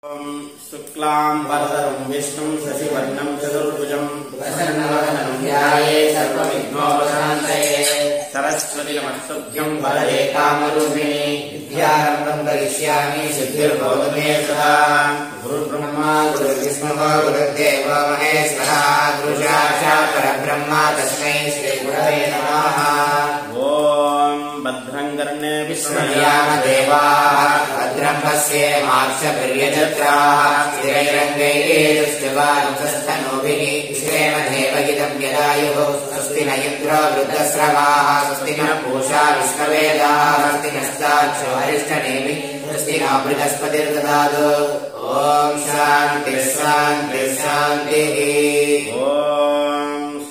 शुक्लां वरदं विष्णुं शशिवर्णं चतुर्भुजं प्रसन्नवदनं ध्यायेत् सर्वविघ्नोपशान्तये सरस्वती नमस्तुभ्यं वरदे कामरूपिणी विद्यारम्भं करिष्यामि सिद्धिर्भवतु मे सदा गुरुर्ब्रह्मा गुरुर्विष्णुः गुरुर्देवो महेश्वरः गुरुसाक्षात् परब्रह्म तस्मै श्रीगुरवे नमः। ॐ भद्रं कर्णे विष्णुयाम देवाः भद्रं पश्येमाक्षभिर्यजत्राः स्थिरैरङ्गैस्तुष्टुवानुतस्तनूभिः श्रीमदेवगितं यदायुः स्वस्ति न इन्द्रो वृद्धस्रवाः स्वस्ति न पूषा विश्ववेदाः स्वस्ति नस्ताक्षो हरिष्ठनेमिः स्वस्ति नो बृहस्पतिर्ददातु। ॐ शान्तिः शान्तिः शान्तिः।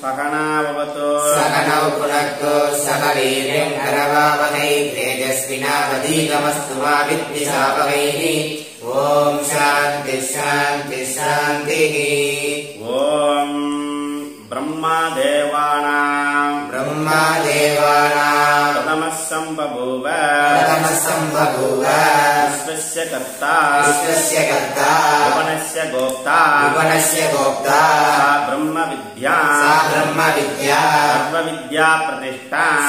सहनाववतु सहनौ भुनक्तु सह वीर्यं करवावहै तेजस्विनावधीतमस्तु मा विद्विषावहैः। ॐ शान्तिः शान्तिः शान्तिः। ॐ ब्रह्मदेवानां प्रथमः सम्बभूव विश्वस्य कर्ता भुवनस्य गोप्ता ब्रह्मविद्या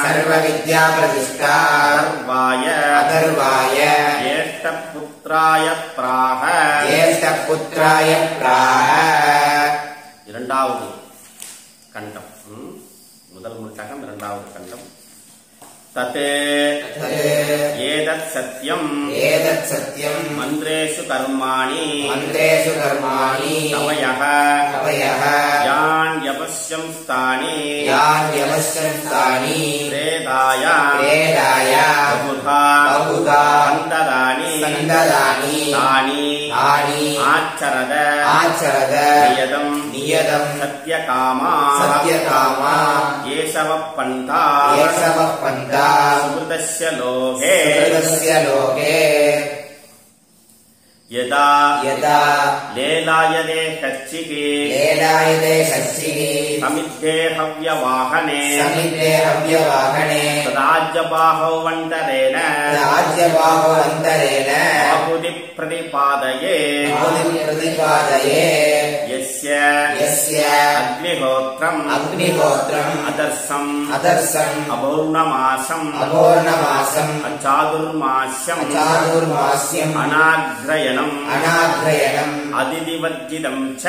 सर्वविद्या प्रतिष्ठा अथर्वाय ज्येष्ठपुत्राय प्राह இரண்டாவது கண்டம் முதல் முட்டகம் இரண்டாவது கண்டம் ததே ஏதத் சத்யம் மந்திரேஷு கர்மாணி கவயः யான் யவஸ்யம் ஸ்தானி வேதாய பகுதா சந்ததானி தானி ஆச்சரத நியதம் சத்யகாமா ஏஷவ பந்தா சுகிருதஸ்ய லோகே यदा लेलायते शच्चिः समिद्धे हव्यवाहने तदाज्यबाहो वन्तरेण आहुति प्रतिपादये यस्य अग्निहोत्रम् अदर्शम् अपूर्णमासम् चातुर्मास्यम् अनाग्रयणम् अदिदिवर्जितं च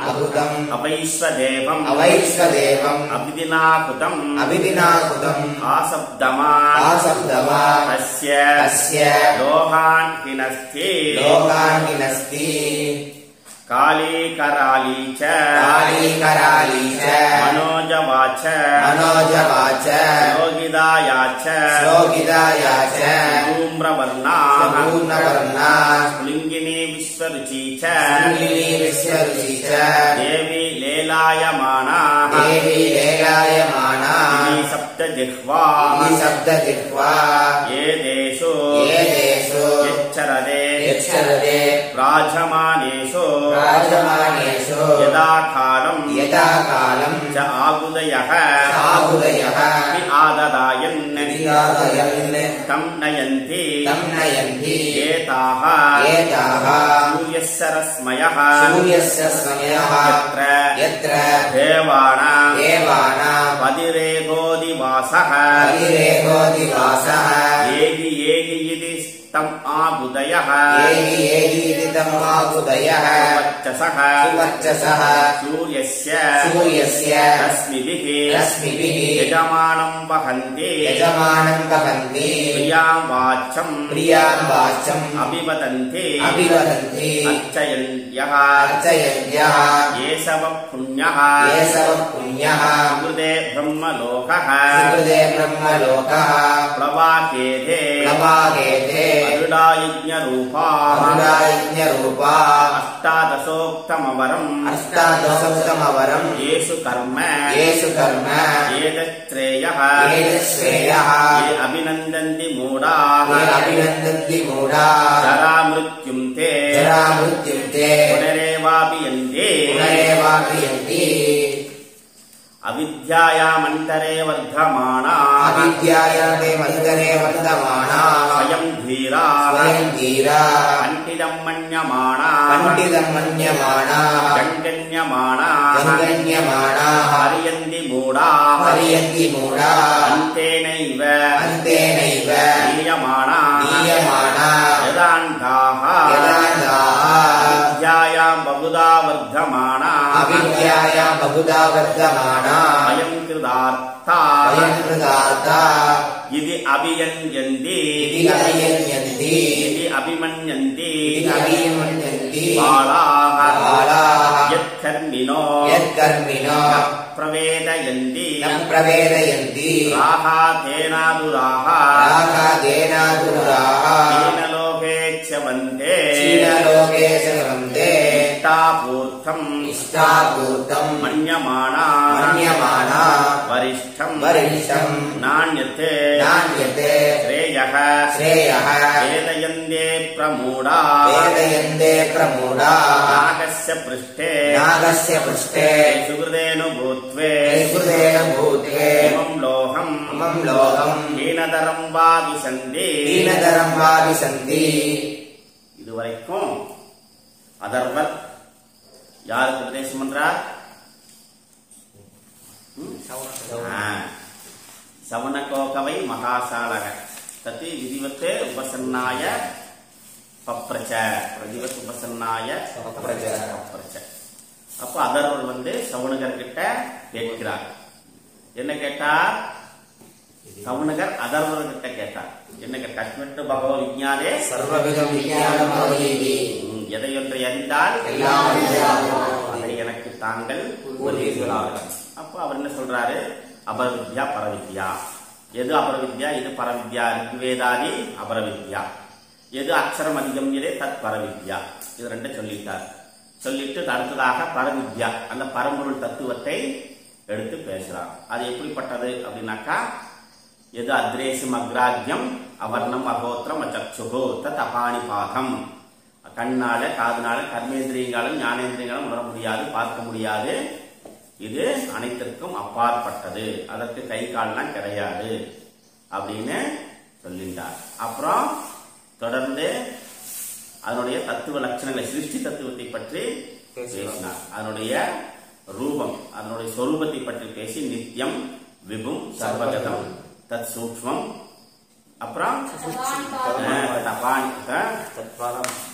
अभुतम् अपैश्वदेवम् अभिदिनाकृतम् आसब्दमा तस्य लोहान् हिनस्ति काली कराली च मनोजवाच योगिदाया च धूम्रवर्णा स्फुलिङ्गिनी विश्वरुचि च देवी लेलायमाना सप्तजिह्वा ये देशो यच्छरदे प्राजमानेषु यदा कालं च आगुदयः आददायन् तं नयन्ति एताः सूर्यस्य रश्मयः यत्र देवानां पदिरेगोदिवासः येहि इति तम् आगुदयः सुवर्चसः सूर्यस्य रश्मिभिः यजमानं वहन्ति प्रियां वाचं अभिवदन्ति अर्चयन्त्यः येषव पुण्यः सुकृते ब्रह्मलोकः प्रवाकेते अरुडायज्ञरूपा अष्टादशोक्तमवरम् येषु कर्म एतच्छ्रेयः ये अभिनन्दन्ति मूढाः जरामृत्युं ते पुनरेवाभियन्ति अविद्यायामन्तरे वर्धमाना स्वयं ஸ்வயம் தீரா பண்டிதம் மன்யமானா ஜங்கன்யமானா ஹரியந்தி மூடா அந்தேனைவ நீயமானா யதாந்தாஹ அவித்யாயாம் பகுதா வர்த்தமானா அயம் கிருதார்த்தா இது அபியன்யந்தி இது அபிமன்யந்தி பாலாஹ யத் கர்மினோ பிரவேதயந்தி ராஹா தேனாதுராஹா தீனலோகேச்சவந்தே இஷ்டாபூர்த்தம் மன்யமானா வரிஷ்டம் நாண்யதே ஸ்ரேயः வேதயந்தே பிரமூடா நாகஸ்ய பிருஷ்டே சுகிருதேனு பூத்வே இமம் லோகம் ஹீனதரம் வா விசந்தி. இதுவரைக்கும் அதர்வர் யாருக்கு உபதேசம் பண்றார்? சவணகோகவை மகாசாலக தத்தி விதிவத்தே உபசன்னாய பப்ரச்ச பிரதிவத் உபசன்னாய பப்ரச்ச. அப்ப அதர்வர் சவுனகர் கிட்ட கேட்கிறார். என்ன கேட்டார்? சவுனகர் அதர்வர் கிட்ட கேட்டார். என்ன கஷ்மிட்டு பகவ விஞ்ஞானே சர்வவிதம் விஞ்ஞானம் அவதீதி. எதையொன்றை அறிந்தால் அதை எனக்கு தாங்கள் உபதேசிக்கிறார்கள். அப்ப அவர் என்ன சொல்றாரு? அபரவித்யா பரவித்யா. எது அபரவித்யா, இது பரவித்யா. ரிக்வேதாதி அபரவித்யா. எது அக்ஷரம் அதிகம் தத் பரவித்யா. இது ரெண்டு சொல்லிட்டார். சொல்லிட்டு அடுத்ததாக பரவித்யா, அந்த பரம்பொருள் தத்துவத்தை எடுத்து பேசுறார். அது எப்படிப்பட்டது அப்படின்னாக்கா, எது அத்ரேசம் அக்ராஜ்யம் அவர்ணம் அகோத்திரம் அச்சக்ஷுகோ தத் அபானிபாதம். கண்ணால காதுனால கர்மேந்திரியங்களும் ஞானேந்திரியங்களும் உணர முடியாது, பார்க்க முடியாது. இது அனைத்திற்கும் அப்பாற்பட்டது, அதற்கு கை கால்லாம் கிடையாது அப்படின்னு சொல்லிட்டார். அப்புறம் தொடர்ந்து அதனுடைய தத்துவ லட்சணங்களை, சிருஷ்டி தத்துவத்தை பற்றி பேசினார். அதனுடைய ரூபம், அதனுடைய சொரூபத்தை பற்றி பேசி நித்தியம் விபும் சர்வகதம் தத் சூக்ஷ்மம், அப்புறம்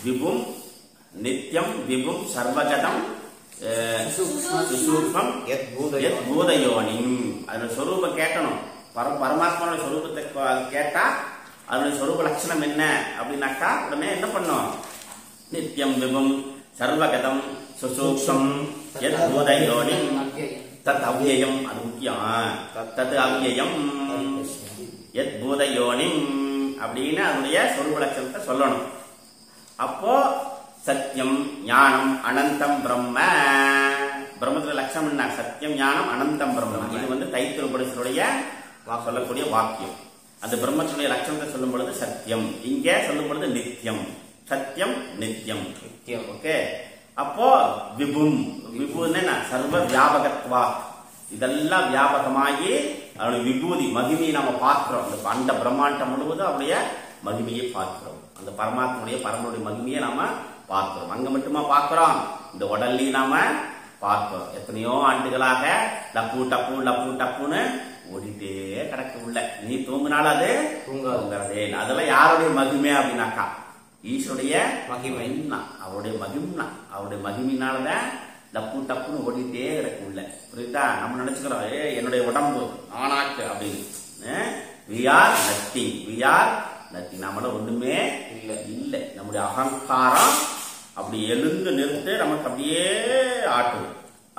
விபும் நித்தியம் விபும் சர்வகதம் சூக்ஷ்மம் பூதயோனி. அதோட சொரூபம் கேட்கணும். பரமாத்மாவோட சொரூபத்தை கேட்டா அதனுடைய சொரூப லட்சணம் என்ன அப்படின்னாக்கா உடனே என்ன பண்ணும்? நித்தியம் விபும் சர்வகதம் சுசூக்ஷ்மம் யத் பூதயோனி தத் அவ்யயம். அது முக்கியம். தத் அவ்யயம் யத் பூதயோனி அப்படின்னு அதனுடைய சொரூப லட்சணத்தை சொல்லணும். அப்போ சத்தியம் ஞானம் அனந்தம் பிரம்ம. பிரம்மத்துல லட்சணம் என்ன? சத்தியம் ஞானம் அனந்தம் பிரம்ம. இது தைத்திரிய உபனிஷத்துடைய சொல்லக்கூடிய வாக்கியம். அந்த பிரம்மத்துடைய லட்சணத்தை சொல்லும் பொழுது சத்தியம், இங்க சொல்லும் பொழுது நித்தியம். சத்தியம் நித்தியம். ஓகே. அப்போ விபும், விபுன்னு சர்வ வியாபகத்வா, இதெல்லாம் வியாபகமாகி அவனுடைய விபூதி மகிமையை நாம பார்க்கிறோம். அந்த பிரம்மாண்டம் முழுவதும் அவருடைய மகிமையை பார்க்கிறோம். அந்த பரமாத்மனுடைய பரமனுடைய மகிமையை நாம பார்க்கிறோம். அங்க மட்டுமா பார்க்கிறோம், இந்த உடல்லையும் நாம பார்க்கிறோம். எத்தனையோ ஆண்டுகளாக லப்பு டப்பு லப்பு டப்புன்னு ஓடிட்டே கிடக்க உள்ள. நீ தூங்கினாலும் அது தூங்குறதே. அதெல்லாம் யாருடைய மகிமை அப்படின்னாக்கா ஈஸ்வருடைய மகிமை. அவருடைய மகிம்னா அவருடைய மகிமையினாலதான் லப்பு டப்புன்னு ஓடிட்டே கிடக்க உள்ள. புரியுதா? நம்ம நினைச்சுக்கிறோம் என்னுடைய உடம்பு ஆனாக்கு அப்படின்னு. we are nothing. நம்மள ஒண்ணுமே இல்லை. நம்முடைய அகங்காரம் அப்படி எழுந்து நிறுத்து நமக்கு அப்படியே ஆட்டுது.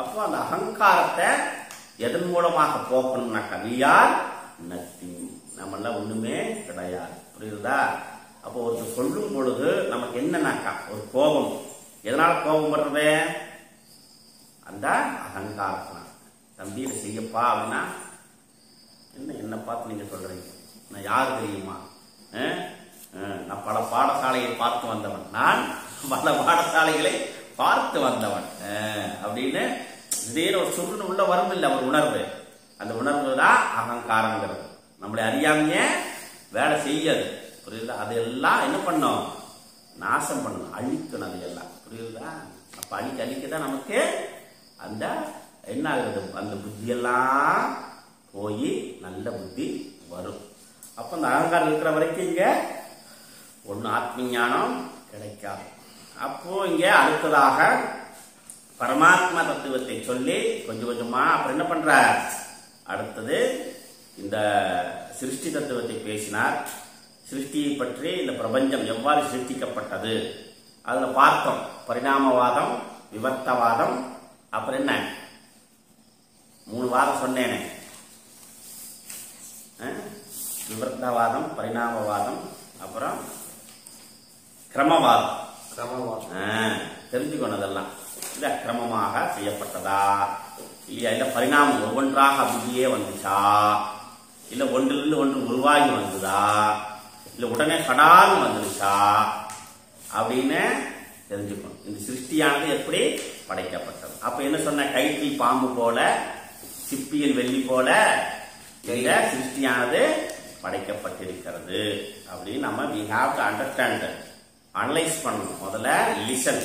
அப்போ அந்த அகங்காரத்தை எதன் மூலமாக போக்கணும்னாக்கா we are nothing. நம்மள ஒண்ணுமே கிடையாது. புரியுதா? அப்போ ஒருத்தர் சொல்லும் பொழுது நமக்கு என்னன்னாக்கா ஒரு கோபம். எதனால கோபம் பண்றது? அந்த அகங்காரம். தம்பி இதை செய்யப்பா அப்படின்னா என்ன பார்த்து நீங்க சொல்றீங்க? நான் யாரு தெரியுமா? நான் பல பாடசாலையை பார்த்து வந்தவன். நான் பல பாடசாலைகளை பார்த்து வந்தவன் அப்படின்னு திடீர்னு ஒரு சுருன்னு உள்ள வரும் இல்லை ஒரு உணர்வு. அந்த உணர்வு தான் அகங்காரங்கிறது. நம்மளை அறியாமையே வேலை செய்யாது. புரியுதா? அதெல்லாம் என்ன பண்ணும்? நாசம் பண்ணணும், அழிக்கணும் அதையெல்லாம். புரியுதா? அப்ப அழிக்கதான் நமக்கு அந்த என்ன ஆகுது? அந்த புத்தியெல்லாம் போய் நல்ல புத்தி வரும். அப்ப அந்த அகங்காரம் இருக்கிற வரைக்கும் இங்க ஒண்ணு ஆத்ம ஞானம் கிடைக்காது. அப்போ இங்க அடுத்ததாக பரமாத்மா தத்துவத்தை சொல்லி கொஞ்சம் கொஞ்சமா அப்புறம் என்ன பண்ற? அடுத்தது இந்த சிருஷ்டி தத்துவத்தை பேசினார். சிருஷ்டியை பற்றி இந்த பிரபஞ்சம் எவ்வாறு சிருஷ்டிக்கப்பட்டது அதுல பார்த்தோம். பரிணாமவாதம், விவர்த்தவாதம், அப்புறம் என்ன 3 வாரம் சொன்னேனே, விவர்த்தவாதம், பரிணாமவாதம், அப்புறம் கிரமவாதம். தெரிஞ்சுக்கொண்டதெல்லாம் இல்ல கிரமமாக செய்யப்பட்டதா இல்லையா, இல்ல பரிணாமம் ஒவ்வொன்றாக அப்படியே வந்துச்சா, இல்ல ஒன்றிலிருந்து ஒன்று உருவாகி வந்ததா, இல்ல உடனே கடாலும் வந்துருச்சா அப்படின்னு தெரிஞ்சுக்கணும். இந்த சிருஷ்டியானது எப்படி படைக்கப்பட்டது. அப்ப என்ன சொன்ன? கயிற்றில் பாம்பு போல, சிப்பியில் வெள்ளி போல இந்த சிருஷ்டியானது படைக்கப்பட்டிருக்கிறது அப்படின்னு நம்ம we have to understand, analyse பண்ணணும். முதல்ல லிசன்.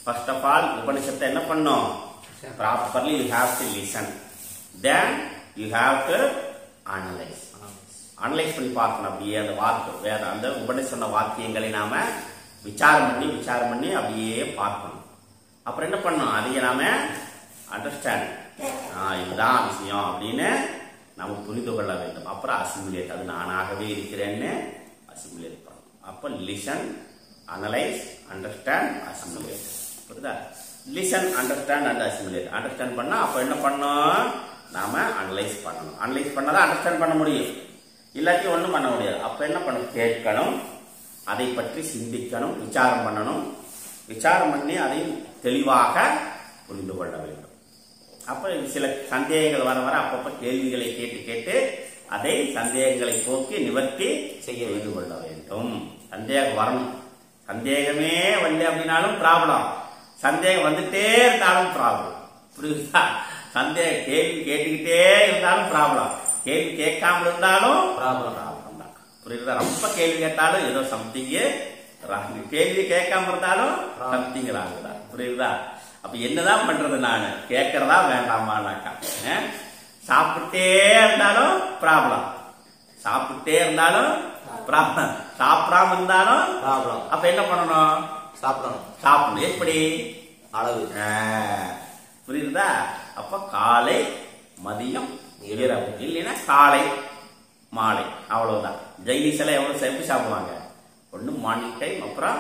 ஃபர்ஸ்ட் ஆஃப் ஆல் உபனிஷத்தை என்ன பண்ணும்? Properly you have to listen, then you have to analyse. Analyse பண்ணி பார்க்கணும். அப்படியே அந்த வாக்கு வேற அந்த உபனிஷ சொன்ன வாக்கியங்களை நாம விசாரம் பண்ணி அப்படியே பார்க்கணும். அப்புறம் என்ன பண்ணணும்? அதையே நாம அண்டர்ஸ்டாண்ட், இதுதான் விஷயம் அப்படின்னு நம்ம புரிந்து கொள்ள வேண்டும். அப்புறம் அசிமுலேட், அது நானாகவே இருக்கிறேன்னு அசிமுலேட் பண்ணணும். அப்ப லிசன், அனலைஸ், அண்டர்ஸ்டாண்ட், அசிமுலேட். புரியுதா? Listen, understand and assimilate. Understand பண்ணா அப்ப என்ன பண்ணணும்? நாம அனலைஸ் பண்ணணும். அனலைஸ் பண்ணாதான் அண்டர்ஸ்டாண்ட் பண்ண முடியும், இல்லாட்டி ஒண்ணும் பண்ண முடியாது. அப்ப என்ன பண்ணணும்? கேட்கணும், அதை பற்றி சிந்திக்கணும், விசாரம் பண்ணணும். விசாரம் பண்ணி அதை தெளிவாக புரிந்து கொள்ள வேண்டும். அப்ப சில சந்தேகங்கள் வர வர அப்பப்ப கேள்விகளை கேட்டு அதை சந்தேகங்களை போக்கி நிவர்த்தி செய்து கொள்ள வேண்டும். சந்தேகம் வரணும். சந்தேகமே வரல அப்படின்னாலும் ப்ராப்ளம், சந்தேகம் வந்துட்டே இருந்தாலும் ப்ராப்ளம். புரியுதா? சந்தேகம் கேள்வி கேட்டுக்கிட்டே இருந்தாலும் ப்ராப்ளம், கேள்வி கேட்காம இருந்தாலும் ப்ராப்ளம் தான். புரியுதா? ரொம்ப கேள்வி கேட்டாலும் ஏதோ சம்திங் ராங், கேள்வி கேட்காம இருந்தாலும் சம்திங் ராங் தான். புரியுதா? அப்ப என்னதான் பண்றது? நான் கேட்கறதா வேண்டாமானாக்கா, சாப்பிட்டே இருந்தாலும் ப்ராப்ளம், சாப்பிட்டே இருந்தாலும் ப்ராப்ளம், சாப்பிடாம இருந்தாலும் ப்ராப்ளம். அப்ப என்ன பண்ணணும்? சாப்பிடணும். எப்படி? அளவு. புரியுதா? அப்ப காலை, மதியம், இரவு, இல்லைன்னா காலை, மாலை, அவ்வளவுதான். ஜெயினிஸ் எல்லாம் எவ்வளவு எப்படி சாப்பிடுவாங்க? ஒண்ணு மார்னிங் டைம், அப்புறம்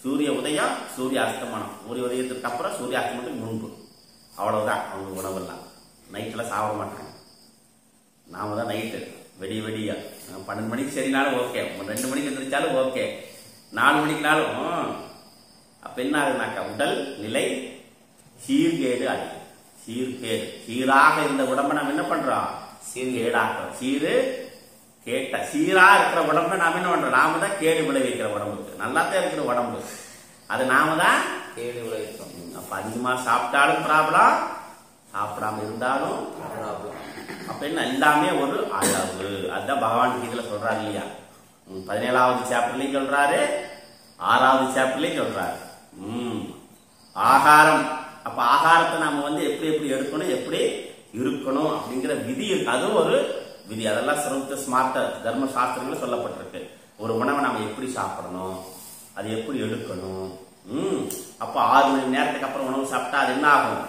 சூரிய உதயம், சூரிய அஸ்தமனம், சூரிய உதயத்துக்கு அப்புறம் சூரிய அஸ்தமனத்துக்கு முன்பு, அவ்வளவுதான் அவங்க உணவெல்லாம். நைட்ல சாப்பிட மாட்டாங்க. நாம தான் நைட்டு வெடிய 12 மணிக்கு சரினாலும் ஓகே, 2 மணிக்கு எந்திரிச்சாலும் ஓகே, 4 மணிக்குனாலும். அப்ப என்ன ஆகுதுனாக்கா உடல் நிலை சீர்கேடு ஆகுது. சீர்கேடு, சீராக இருந்த உடம்பை நம்ம என்ன பண்றோம்? சீர்கேடாக்குறோம். சீரா இருக்கிற உடம்பு நாம என்ன பண்றோம்? நாம தான் கேடு விளைவிக்கிற உடம்புக்கு. நல்லா தான் இருக்கிற உடம்பு, அது நாம தான் கேடு விளைவிக்கிறோம். அப்ப அதிகமா சாப்பிட்டாலும் ப்ராப்ளம், சாப்பிடாம இருந்தாலும் ப்ராப்ளம். அப்ப என்ன? எல்லாமே ஒரு அளவு. அதுதான் பகவான் கீதையில சொல்றாரு இல்லையா? 17வது சாப்டர்லயும் சொல்றாரு, 6வது சாப்டர்லயும் சொல்றாரு. ஆகாரம். அப்ப ஆகாரத்தை நாம எப்படி எடுக்கணும், எப்படி இருக்கணும் அப்படிங்கிற விதி இருக்கு. அது ஒரு விதி. அதெல்லாம் சிறந்த ஸ்மார்த்த தர்ம சாஸ்திரங்கள் சொல்லப்பட்டிருக்கு. ஒரு உணவை நாம எப்படி சாப்பிடணும், அது எப்படி எடுக்கணும். அப்ப 6 மணி நேரத்துக்கு அப்புறம் உணவு சாப்பிட்டா அது என்ன ஆகும்?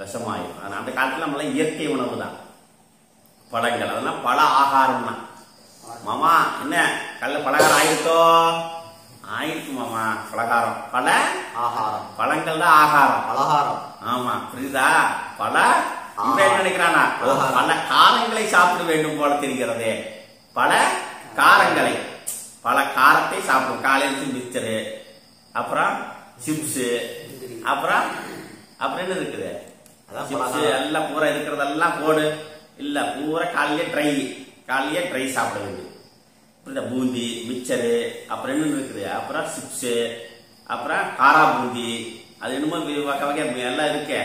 விஷமாயிரும். அந்த காலத்துல நம்மள இயற்கை உணவு தான், பழங்கள், அதெல்லாம் பல ஆகாரம் தான். மாமா என்ன கல்ல பலகாரம் ஆயிடுத்தோ? ஆயிடுச்சு மாமா பலகாரம். பல ஆகாரம், பழங்கள் தான் ஆகாரம், பலகாரம். ஆமா, புரியுதா? பல என்ன நினைக்கிறானா? பல காரங்களை சாப்பிட வேண்டும் போல தெரிகிறதே. பல காரங்களை, பல காரத்தை சாப்பிடும். காலையில் மிக்சரு, அப்புறம் சிப்ஸ், அப்புறம் என்ன இருக்குது? சிப்ஸ் எல்லாம் பூரா இருக்கிறதெல்லாம் போடு. இல்ல பூரா காலையிலே ட்ரை சாப்பிட வேண்டியது. பூந்தி, மிக்சரு, அப்புறம் என்ன இருக்குது? அப்புறம் சிப்ஸ், அப்புறம் காரா பூந்தி, அது என்னமோ வகை எல்லாம் இருக்கே.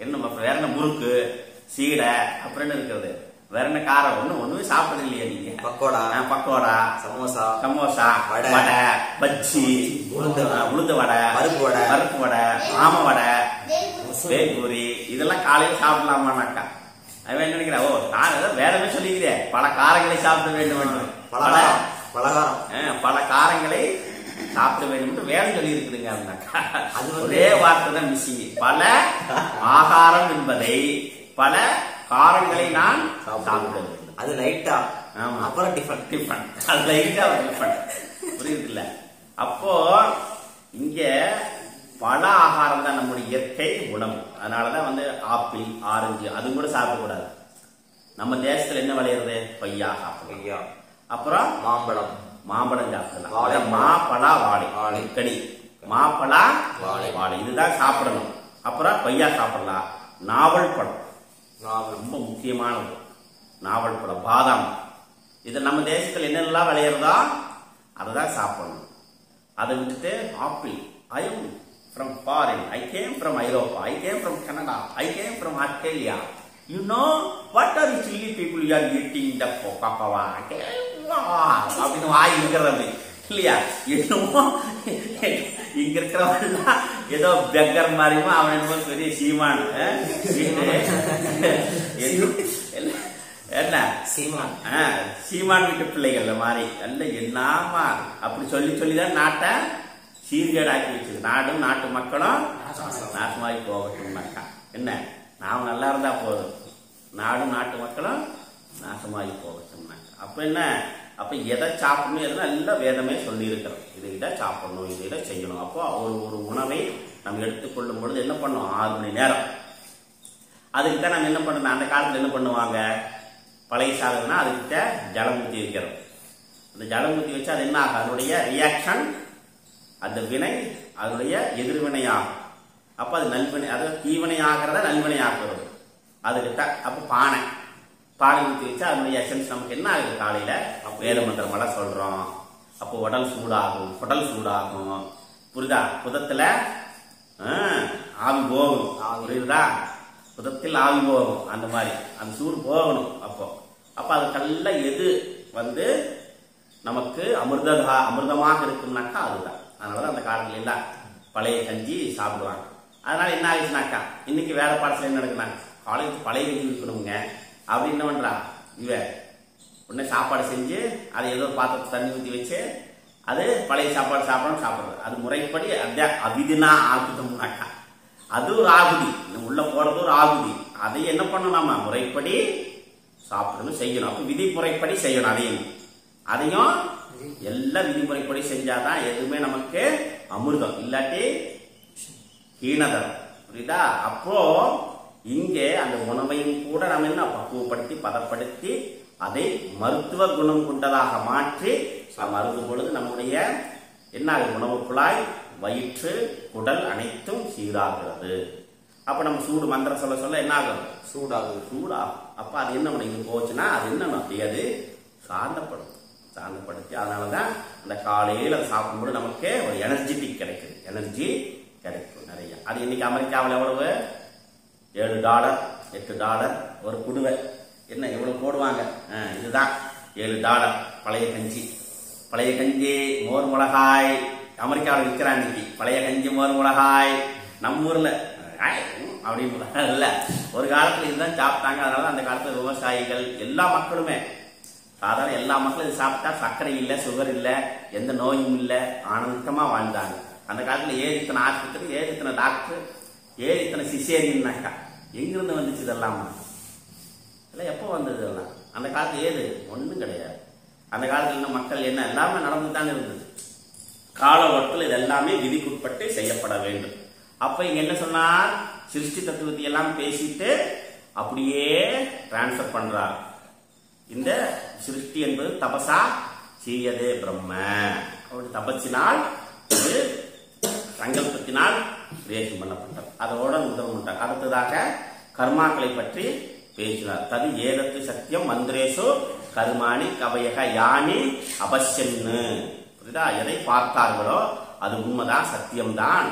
என்ன வேற என்ன? முறுக்கு, சீடை, அப்புறம் என்ன இருக்கிறது? வேற என்ன காரம் ஒண்ணுமே சாப்பிடுறது இல்லையா நீங்க? பக்கோடா, பக்கோடா, சமோசா, சமோசா, வடை, பஜ்ஜி, உளுந்த வடை, பருப்பு வடை, ஆம வடை, பேல்பூரி, இதெல்லாம் காலையில சாப்பிடலாமான்னாக்கா அவன் என்ன நினைக்கிறா? ஓ நான் வேறவே சொல்லிக்கிறேன், பல காரங்களை சாப்பிட வேண்டும், பல காரங்களை சாப்பிட வேண்டும் வேலை சொல்லி இருக்குதுங்க. அது ஒரே வார்த்தை தான் மிஸ்ஸிங். பல ஆகாரம் என்பதை பல காரங்களை நான் சாப்பிட வேண்டும். அது லைட்டா, அப்புறம் டிஃபன் அது லைட்டா டிஃபன், புரியுதுல்ல? அப்போ இங்க பல ஆகாரம் தான் நம்முடைய இயற்கை உணவு. அதனாலதான் ஆப்பிள், ஆரஞ்சு அது கூட சாப்பிடக்கூடாது. நம்ம தேசத்துல என்ன விளையிறது? கொய்யா சாப்பிடலாம். அப்புறம் மாம்பழம் சாப்பிடலாம். மாப்பழா வாழை கனி, மாப்பழா வாழை இதுதான் சாப்பிடணும். அப்புறம் கொய்யா சாப்பிடலாம். நாவல் பழம் ரொம்ப முக்கியமானது. நாவல் பழம், பாதாம், இது நம்ம தேசத்துல என்னெல்லாம் விளையிறதோ அதை சாப்பிடணும். அதை விட்டுட்டு apple, I am from foreign, I came from Europe, I came from Canada, I came from Australia, you know what are the silly people you are eating the cocoa அப்படின்னு வாய் இருக்கிறது இல்லையா? என்னமோ இங்க இருக்கிறவன் ஏதோ பெக்கர் மாதிரியும் அவன் என்னமோ பெரிய சீமான் என்ன சீமான் வீட்டு பிள்ளைகள் மாதிரி அல்ல. என்னமா அப்படி சொல்லிதான் நாட்டை சீர்கேடாக்கி வச்சது. நாடும் நாட்டு மக்களும் நாசமாகி போகட்டும்னாக்கா என்ன? நாம் நல்லா இருந்தா போதும், நாடும் நாட்டு மக்களும் நாசமாகி போகட்டும்னாக்கா. அப்ப என்ன? அப்ப எதை சாப்பிடணும் எதுவும் எல்லாம் வேதமே சொல்லி இருக்கிறோம். இதை சாப்பிடணும், இதை செய்யணும். அப்போ ஒரு உணவை நம்ம எடுத்துக்கொள்ளும் பொழுது என்ன பண்ணும்? 6 மணி நேரம். அதுக்கிட்ட நம்ம என்ன பண்ணணும்? அந்த காலத்துல என்ன பண்ணுவாங்க? பழைய சாதம்னா அதுக்கிட்ட ஜலம் ஊற்றி வைக்கிறோம். அந்த ஜலம் ஊற்றி வச்சா அது என்ன ஆகும்? அதனுடைய ரியாக்ஷன், அந்த வினை அதனுடைய எதிர்வினையாகும். அப்ப அது நல்வினை, அதாவது தீவினை ஆகிறத நல்வினை ஆக்குறது அதுக்கிட்ட. அப்ப பானை ஊற்றி வச்சா அதனுடைய எசன்ஸ் நமக்கு என்ன ஆகுது? காலையில வேத மந்திரம் எல்லாம் சொல்றோம். அப்போ உடல் சூடாகும், குடல் சூடாகும், புரியுதா? புதத்துல ஆவி போகும், புரியுதா? புதத்தில் ஆவி போகும். அந்த மாதிரி அந்த சூடு போகணும். அப்ப அதுக்கெல்லாம் எது நமக்கு அமிர்தமாக இருக்கும்னாக்கா அதுதான். அதனாலதான் அந்த காலத்துல எல்லாம் பழைய கஞ்சி சாப்பிடுவாங்க. அதனால என்ன ஆயிடுச்சுனாக்கா இன்னைக்கு வேற பாடத்துல என்ன நடக்குனாங்க? காலேஜ் பழைய கஞ்சி இருக்கணுங்க அப்படின்னு என்ன பண்றா? உடனே சாப்பாடு செஞ்சு அதை ஏதோ பாத்திரத்தை தண்ணி ஊற்றி வச்சு அது பழைய சாப்பாடு சாப்பிடுறது. அது முறைப்படி அவிதினா ஆகுதம்னாக்கா அது ஒரு ஆகுதி, உள்ள போறது ஒரு ஆகுதி. அதை என்ன பண்ணணும்? முறைப்படி சாப்பிடணும், செய்யணும். அப்ப விதிமுறைப்படி செய்யணும். அதையும் எல்லாம் விதிமுறைப்படி செஞ்சாதான் எதுவுமே நமக்கு அமிர்தம், இல்லாட்டி ஹீனதம், புரியுதா? அப்போ இங்கே அந்த உணவையும் கூட நம்ம என்ன பக்குவப்படுத்தி பதப்படுத்தி அதை மருத்துவ குணம் கொண்டதாக மாற்றி மருந்து பொழுது நம்முடைய என்ன உணவு குழாய், வயிற்று, குடல் அனைத்தும் சீராகிறது. அப்ப நம்ம சூடு மந்திரம் சொல்ல என்ன ஆகும்? சூடாகும். அப்ப அது என்ன பண்ண இது போச்சுன்னா அது என்ன அப்படியே அது சாந்தப்படுத்தி அதனாலதான் அந்த காலையில் அதை சாப்பிடும்போது நமக்கு ஒரு எனர்ஜெட்டிக் கிடைக்குது, எனர்ஜி கிடைக்கும் நிறைய. அது இன்னைக்கு அமெரிக்காவில் எவ்வளவு? $7 $8 ஒரு குடுவை என்ன எவ்வளவு போடுவாங்க? இதுதான் $7 பழைய கஞ்சி மோர் மிளகாய் அமெரிக்காவில் விற்கிறான் இன்னைக்கு. பழைய கஞ்சி மோர் மிளகாய் நம்ம ஊர்ல அப்படின்னு இல்ல, ஒரு காலத்துல இதுதான் சாப்பிட்டாங்க. அதனால அந்த காலத்துல விவசாயிகள் எல்லா மக்களுமே சாதாரண எல்லா மக்களும் இது சாப்பிட்டா சர்க்கரை இல்லை, சுகர் இல்லை, எந்த நோயும் இல்லை, ஆனந்தமா வாழ்ந்தாங்க. அந்த காலத்துல ஏழு இத்தனை ஆஸ்பத்திரி, ஏழு இத்தனை டாக்டர், ஏழு இத்தனை சிசேரியன்னாக்கா எங்கிருந்து வந்துச்சு இதெல்லாம்? எல்லாம் எப்போ வந்தது இதெல்லாம்? அந்த காலத்துல ஏது ஒன்றும் கிடையாது. அந்த காலத்துல மக்கள் என்ன எல்லாமே நடந்துதான் இருந்தது. கால ஓட்டத்தில் இது எல்லாமே விதிக்குட்பட்டு செய்யப்பட வேண்டும். அப்ப இங்க என்ன சொன்னார்? சிருஷ்டி தத்துவத்தை எல்லாம் பேசிட்டு அப்படியே டிரான்ஸ்பர் பண்றார். இந்த சிருஷ்டி என்பது தபசா செய்யதே பிரம்ம. அப்படி தபசினால் இது சங்கல்பத்தினால் கிரியேஷன் பண்ணப்பட்டது. அதோட முதல் முட்டார். அடுத்ததாக கர்மாக்களை பற்றி பேசினார். தது ஏதத்து சத்தியம் மந்திரேசு கர்மாணி கவயக யானி அவசியன்னு. புரியுதா? எதை பார்த்தார்களோ அது உண்மைதான், சத்தியம்தான்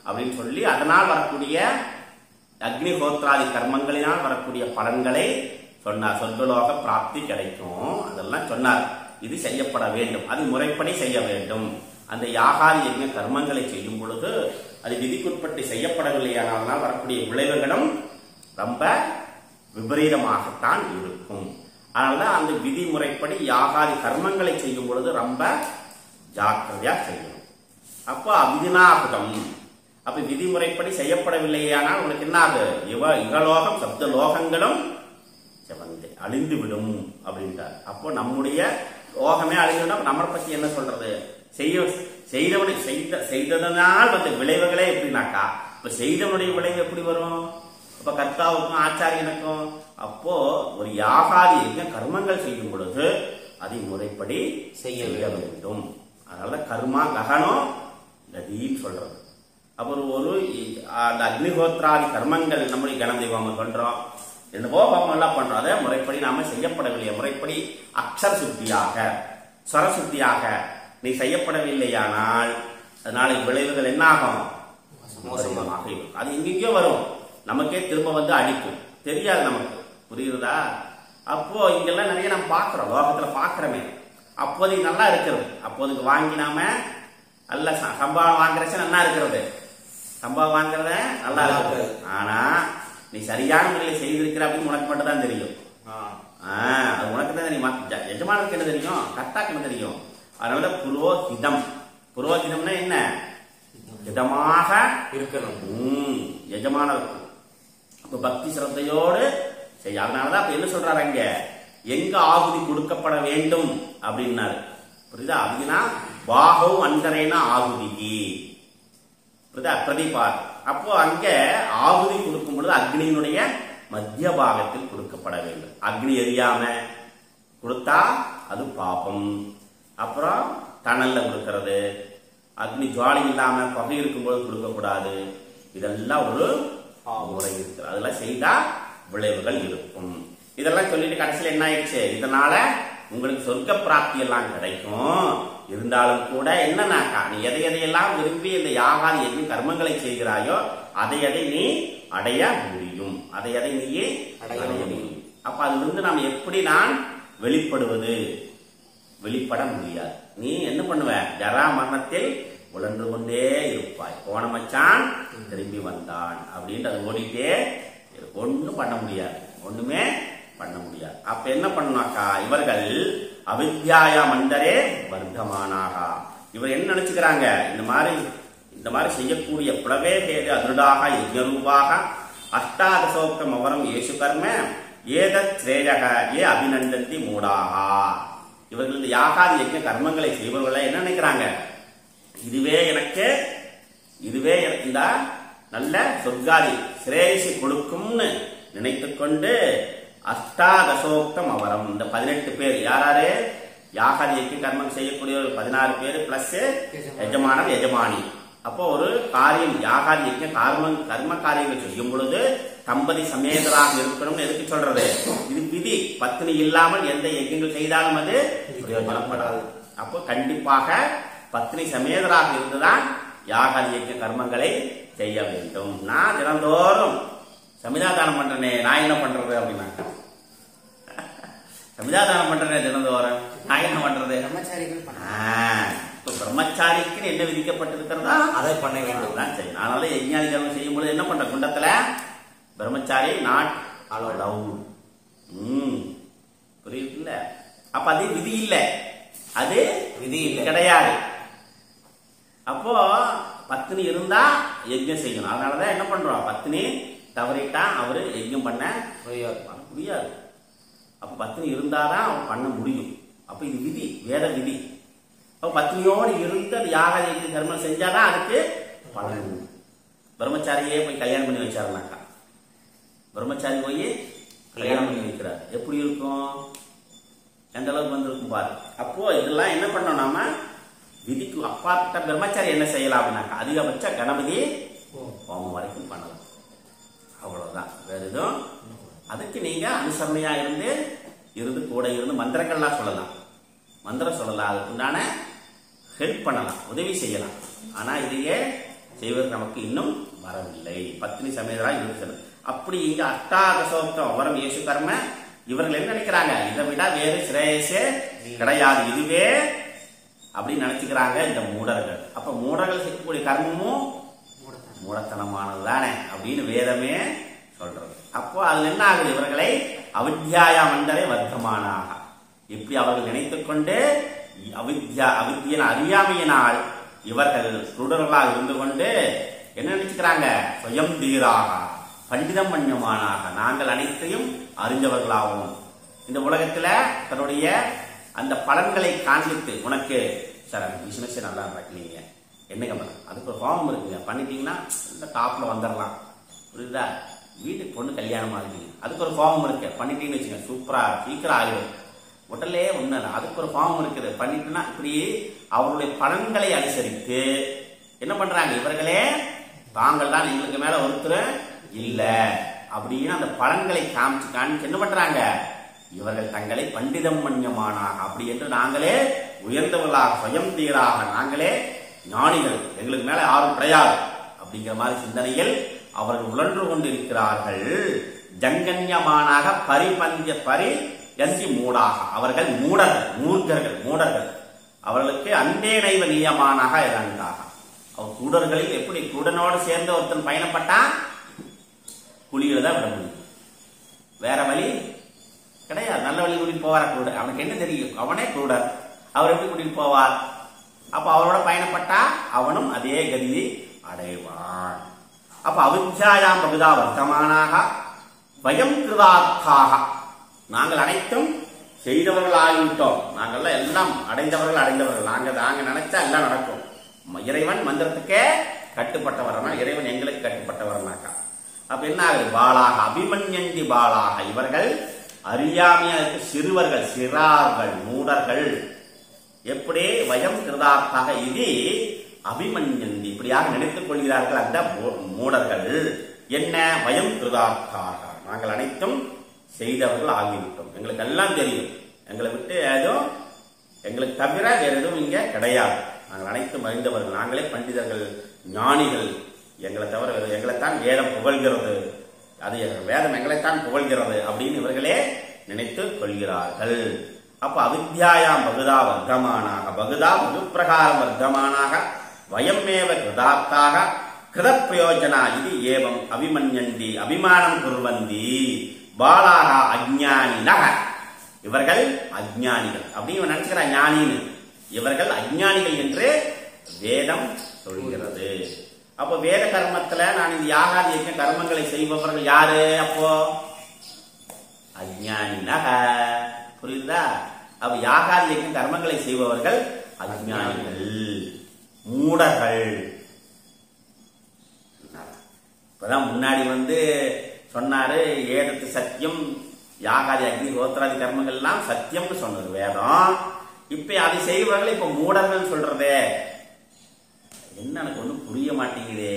அப்படின்னு சொல்லி அதனால் வரக்கூடிய அக்னிஹோத்ராதி கர்மங்களினால் வரக்கூடிய பலன்களை சொன்னார். சொர்க்கலோக பிராப்தி கிடைக்கும், அதெல்லாம் சொன்னார். இது செய்யப்பட வேண்டும், அது முறைப்படி செய்ய வேண்டும். அந்த யாகாதி யஜ்ஞ கர்மங்களை செய்யும் பொழுது அது விதிக்குட்பட்டு செய்யப்படவில்லையானால் வரக்கூடிய விளைவுகளும் ரொம்ப விபரீதமாகத்தான் இருக்கும். அதனால அந்த விதிமுறைப்படி யாகாதி கர்மங்களை செய்யும் பொழுது ரொம்ப ஜாக்கிரதையா செய்யணும். அப்போ அவிதினாகுதம், அப்ப விதிமுறைப்படி செய்யப்படவில்லையானால் உங்களுக்கு என்ன ஆகுது? இகலோகம் சப்த லோகங்களும் அழிந்து விடும் அப்படின்ட்டார். அப்போ நம்முடைய லோகமே அழிந்துவிடும். நம்மளை பத்தி என்ன சொல்றது? செய்தவனை செய்ததனால் வந்த விளைவுகளே எப்படின்னாக்கா, இப்ப செய்தவனுடைய விளைவு எப்படி வரும்? அப்ப கர்த்தாவுக்கும் ஆச்சாரியனுக்கும். அப்போ ஒரு யாகாதி யஜ்ஞ கர்மங்கள் செய்யும் பொழுது அதை முறைப்படி செய்ய வேண்டும். அதனால கர்மா ககனம் நதின்னு சொல்றது. அப்புறம் ஒரு அந்த அக்னிஹோத்ராதி கர்மங்கள் நம்முடைய கணதெய்வம் பண்றோம், என்னவோ பாப்பம் எல்லாம் பண்றோம். அதை முறைப்படி நாம செய்யப்படவில்லை. முறைப்படி அக்ஷர சுத்தியாக ஸ்வரசுத்தியாக நீ செய்யப்படவில்லையானால் அதனால விளைவுகள் என்ன ஆகும்? மோசமாக இருக்கும். அது எங்கெங்கயோ வரும், நமக்கே திரும்ப வந்து அடிக்கும், தெரியாது நமக்கு. புரியுறதா? அப்போ இங்கெல்லாம் நிறைய நம்ம பாக்குறோம், லோகத்துல பாக்குறோமே. அப்போதைக்கு நல்லா இருக்கிறது, அப்போதைக்கு வாங்கி நாம நல்ல சம்பளம் வாங்குறச்ச நல்லா இருக்கிறது, சம்பளம் வாங்குறத நல்லா இருக்கிறது. ஆனா நீ சரியான முறையில் செய்திருக்கிற அப்படின்னு உனக்கு மட்டும் தான் தெரியும். அது உனக்கு தான் தெரியும், எஜமானுக்கு என்ன தெரியும், கர்த்தாக்கு என்ன தெரியும். அதனால புரோஹிதம், புரோஹிதம்னா என்ன? ஹிதமாக இருக்கணும், எஜமானருக்கு. அப்ப பக்தி சிரத்தையோடு செய்ய. அதனாலதான் அப்ப என்ன சொல்றாரு அங்க, எங்க ஆகுதி கொடுக்கப்பட வேண்டும் அப்படின்னாரு. புரியுதா? அப்படின்னா பாகவ் அந்தரேனா ஆகுதிக்கு பிரதிபார். அப்போ அங்க ஆகுதி கொடுக்கும் பொழுது அக்னியினுடைய மத்திய பாகத்தில் கொடுக்கப்பட வேண்டும். அக்னி எரியாம கொடுத்தா அது பாபம். அப்புறம் தணல்ல கொடுக்கிறது, அக்னி ஜுவாலி இல்லாம பகை இருக்கும்போது கொடுக்கக்கூடாது. இதெல்லாம் ஒரு முறை இருக்கு. அதெல்லாம் செய்தா விளைவுகள் இருக்கும். இதெல்லாம் சொல்லிட்டு கடைசியில் என்ன ஆயிடுச்சு? இதனால உங்களுக்கு சொர்க்க பிராப்தி எல்லாம் கிடைக்கும். இருந்தாலும் கூட என்னன்னாக்கா, நீ எதை எதையெல்லாம் விரும்பி இந்த யாகாதி யஜ்ஞ கர்மங்களை செய்கிறாயோ அதை நீ அடைய முடியும், அதை நீயே அடைய முடியும். அப்ப அதுல இருந்து நாம் எப்படி நான் வெளிப்படுவது? வெளிப்பட முடியாது. நீ என்ன பண்ணுவ? ஜரா மரணத்தில் உழன்று கொண்டே இருப்பாய். போன மச்சான் திரும்பி வந்தான் அப்படின்ட்டு அது ஓடிட்டே ஒன்னும் பண்ண முடியாது, ஒண்ணுமே பண்ண முடியாது. அப்ப என்ன பண்ணாக்கா, இவர்கள் அவித்யாயா மந்தரே வர்த்தமானாக. இவர் என்ன நினைச்சுக்கிறாங்க? இந்த மாதிரி செய்யக்கூடிய பிளவேகேது அதிருடாக யஜ்ஞரூபாக அஷ்டாதசோக்தம் அவரம் ஏசு கர்ம ஏதத் ஸ்ரேயக ஏ அபிநந்தந்தி மூடாகா. இவர்கள் இந்த யாகாதி யஜ்ஞ கர்மங்களை செய்பவர்களை என்ன நினைக்கிறாங்க? இதுவே இந்த நல்ல சொர்க்காதி சிரேயசி கொடுக்கும்னு நினைத்துக்கொண்டு அஷ்டாதசோக்தம் அவரம், இந்த 18 பேர் யாராரு? யாகாதி யஜ்ஞ கர்மம் செய்யக்கூடிய 16 பேர் பிளஸ் எஜமானர் எஜமானி. அப்போ ஒரு காரியம் யாகாதி யஜ்ஞ கர்ம காரியங்கள் செய்யும் பொழுது தம்பதி சமேதராக இருக்கணும்னு எதுக்கு சொல்றது? இது விதி. பத்னி இல்லாமல் எந்த யஜ்ஞங்கள் செய்தாலும் அது பிரயோஜனப்படாது. அப்போ கண்டிப்பாக பத்னி சமேதராக இருந்துதான் யாகாதி யஜ்ஞ கர்மங்களை செய்ய வேண்டும். நான் தினந்தோறும் சமிதாதானம் பண்றேனே, நான் என்ன பண்றது அப்படின்னாக்க, சமிதாதானம் பண்றேனே தினந்தோறும், நான் என்ன பண்றது? பிரம்மச்சாரிக்கு என்ன விதிக்கப்பட்டிருக்கிறதா அதை பண்ண வேண்டும் தான் செய்யணும். அதனால யஜ்ஞாதி கர்மம் செய்யும் பொழுது என்ன பண்ற? குண்டத்துல பிரம்மச்சாரி நாட் அலௌட். புரியுதுல்ல? அப்ப அது விதி இல்ல, அது விதி இல்லை, கிடையாது. அப்போ பத்னி இருந்தா யஜ்ஞம் செய்யணும். அதனாலதான் என்ன பண்றோம்? பத்னி தவறிட்டா அவரு யஜ்ஞம் பண்ண முடியாது. அப்ப பத்னி இருந்தாதான் அவர் பண்ண முடியும். அப்ப இது விதி, வேத விதி. அப்ப பத்னியோடு இருந்து அது யாகாதி யஜ்ஞ கர்மம் செஞ்சாதான் அதுக்கு பலன். பிரம்மச்சாரியே போய் கல்யாணம் பண்ணி வச்சாருனாக்கா, பிரம்மச்சாரி போய் கல்யாணம் பண்ணி வைக்கிறார், எப்படி இருக்கும்? எந்த அளவுக்கு வந்திருக்கும் பாரு. அப்போ இதெல்லாம் என்ன பண்ணோம்? நாம விதிக்கு அப்பாற்பட்ட பிரம்மச்சாரி என்ன செய்யலாம் அப்படின்னாக்கா, அதிகபட்ச கணபதி ஹோமம் வரைக்கும் பண்ணலாம், அவ்வளவுதான். வேற எதுவும் அதுக்கு நீங்க அனுசரணையா இருந்து கூட இருந்து மந்திரங்கள்லாம் சொல்லலாம், மந்திரம் சொல்லலாம், அதுக்கு உண்டான ஹெல்ப் பண்ணலாம், உதவி செய்யலாம். ஆனா இதையே செய்வது நமக்கு இன்னும் வரவில்லை. பத்னி சமேதரா இருக்கணும். அப்படி இங்க அஷ்டாதசோக்தம் அவரம் ஏசு கர்ம இவர்கள் என்ன நினைக்கிறாங்க, இதை விட வேறு சிரேயஸே கிடையாது, இதுவே அப்படின்னு நினைச்சுக்கிறாங்க இந்த மூடர்கள். அப்ப மூடர்கள் செய்யக்கூடிய கர்மமும் மூடத்தனமானது தானே அப்படின்னு வேதமே சொல்றது. அப்போ அதுல என்ன ஆகுது, இவர்களை அவித்யாயா மண்டலே வர்த்தமானாக, இப்படி அவர்கள் நினைத்துக் கொண்டு அவித்தியன் அறியாமையினால் இவர்கள் குருடர்களாக இருந்து கொண்டு என்ன நினைச்சுக்கிறாங்க, சுயம் தீராக பண்டிதம் மன்யமானாக, நாங்கள் அனைத்தையும் அறிஞ்சவர்களாகவும் இந்த உலகத்துல தன்னுடைய அந்த பலன்களை காண்பித்து, உனக்கு சார் அந்த பிசினஸ் நல்லா இருக்கீங்க என்னங்க பண்ண, அதுக்கு ஒரு ஹோமம் இருக்குங்க, பண்ணிட்டீங்கன்னா இந்த டாப்ல வந்துடலாம், புரியுதா, வீட்டுக்கு பொண்ணு கல்யாணம் ஆகுதுங்க, அதுக்கு ஒரு ஹோமம் இருக்கு, பண்ணிட்டீங்கன்னு வச்சுங்க சூப்பரா சீக்கிரம் ஆகிடும், உடலே ஒண்ணு அதுக்கு ஒரு ஃபார்ம் இருக்குது, பண்ணிட்டுனா இப்படி அவருடைய பலன்களை அனுசரித்து என்ன பண்றாங்க, இவர்களே தாங்கள் தான் எங்களுக்கு மேல ஒருத்தர் இல்ல அப்படின்னு அந்த பலன்களை காமிச்சு என்ன பண்றாங்க, இவர்கள் தங்களை பண்டிதம் மன்யமானாக அப்படி என்று நாங்களே உயர்ந்தவர்களாக சுயம் தீராக நாங்களே ஞானிகள், எங்களுக்கு மேல யாரும் கிடையாது அப்படிங்கிற மாதிரி சிந்தனையில் அவர்கள் உழன்று கொண்டிருக்கிறார்கள். ஜங்கன்யமானாக பரிபந்தி மூடாக, அவர்கள் மூடர்கள் அவர்களுக்கு அண்டே நைவ நியமானாக இறந்தாக. அவர் கூடர்களில் எப்படி கூடனோடு சேர்ந்து ஒருத்தன் பயணப்பட்டா குழியில தான் விட முடியும், வேற வழி கிடையாது, நல்ல வழி கூட்டிட்டு போவார் கூட, அவனுக்கு என்ன தெரியும், அவனே கூடர், அவர் எப்படி கூட்டிட்டு போவார், அப்ப அவரோட பயணப்பட்டா அவனும் அதே கதியை அடைவான். அப்ப அவித்யாயாம் பகுதா வர்த்தமானாக வயம் கிருதார்த்தாக, நாங்கள் அனைத்தும் செய்தவர்கள் ஆகிவிட்டோம், நாங்கள் எல்லாம் அடைந்தவர்கள், நாங்க நினைச்சா எல்லாம் நடக்கும், இறைவன் மந்திரத்துக்கே கட்டுப்பட்டவர், இறைவன் எங்களுக்கு கட்டுப்பட்டவர்னாக்கா. அப்ப என்ன ஆகுது, பாலாக அபிமன்யந்தி பாலாக, இவர்கள் அறியாமையாருக்கு சிறுவர்கள், சிறார்கள், மூடர்கள், எப்படி வயம் கிருதார்த்தாக இது அபிமன்யந்தி இப்படியாக நினைத்துக் கொள்கிறார்கள் அந்த மூடர்கள். என்ன வயம் கிருதார்த்தாக, நாங்கள் அனைத்தும் செய்தவர்கள் ஆகிவிட்டோம், எங்களுக்கு எல்லாம் தெரியும், எங்களை விட்டு ஏதும் எங்களுக்கு தவிர வேற எதுவும் இங்க கிடையாது, நாங்கள் அனைத்தும் அறிந்தவர்கள், நாங்களே பண்டிதர்கள் ஞானிகள், எங்களை தவிர எங்களைத்தான் வேதம் புகழ்கிறது, அது வேதம் எங்களைத்தான் புகழ்கிறது அப்படின்னு இவர்களே நினைத்து கொள்கிறார்கள். அப்ப அவித்யாயாம் பகுதா வர்த்தமானாக, பகுதா பகுப்பிரகாரம் வர்த்தமானாக வயமேவ கிருதார்த்தாக கிருத பிரயோஜனா இது ஏவம் அபிமன்யந்தி அபிமானம் குர்வந்தி பாலாக அஜ்ஞானினக, இவர்கள் அஜ்ஞானிகள் அப்படின்னு நினைச்சுக்கிறார் ஞானின்னு, இவர்கள் அஜ்ஞானிகள் என்று வேதம் சொல்கிறது. அப்போ வேத கர்மத்துல நான் இந்த யாகாதி யஜ்ஞ கர்மங்களை செய்பவர்கள் யாரு, அப்போ அஜ்ஞானினக, புரியுதா, அப்ப யாகாதி யஜ்ஞ கர்மங்களை செய்பவர்கள் அஜ்ஞானிகள், மூடர்கள். இப்பதான் முன்னாடி சொன்னாரு ஏதத்து சத்தியம், யாகாதி அக்னி கோத்திராதி கர்மங்கள் எல்லாம் சத்தியம்னு சொன்னது வேதம், இப்ப அதை செய்வர்கள் இப்ப மூடர்கள் சொல்றதே என்ன, எனக்கு ஒண்ணும் புரிய மாட்டேங்குதே,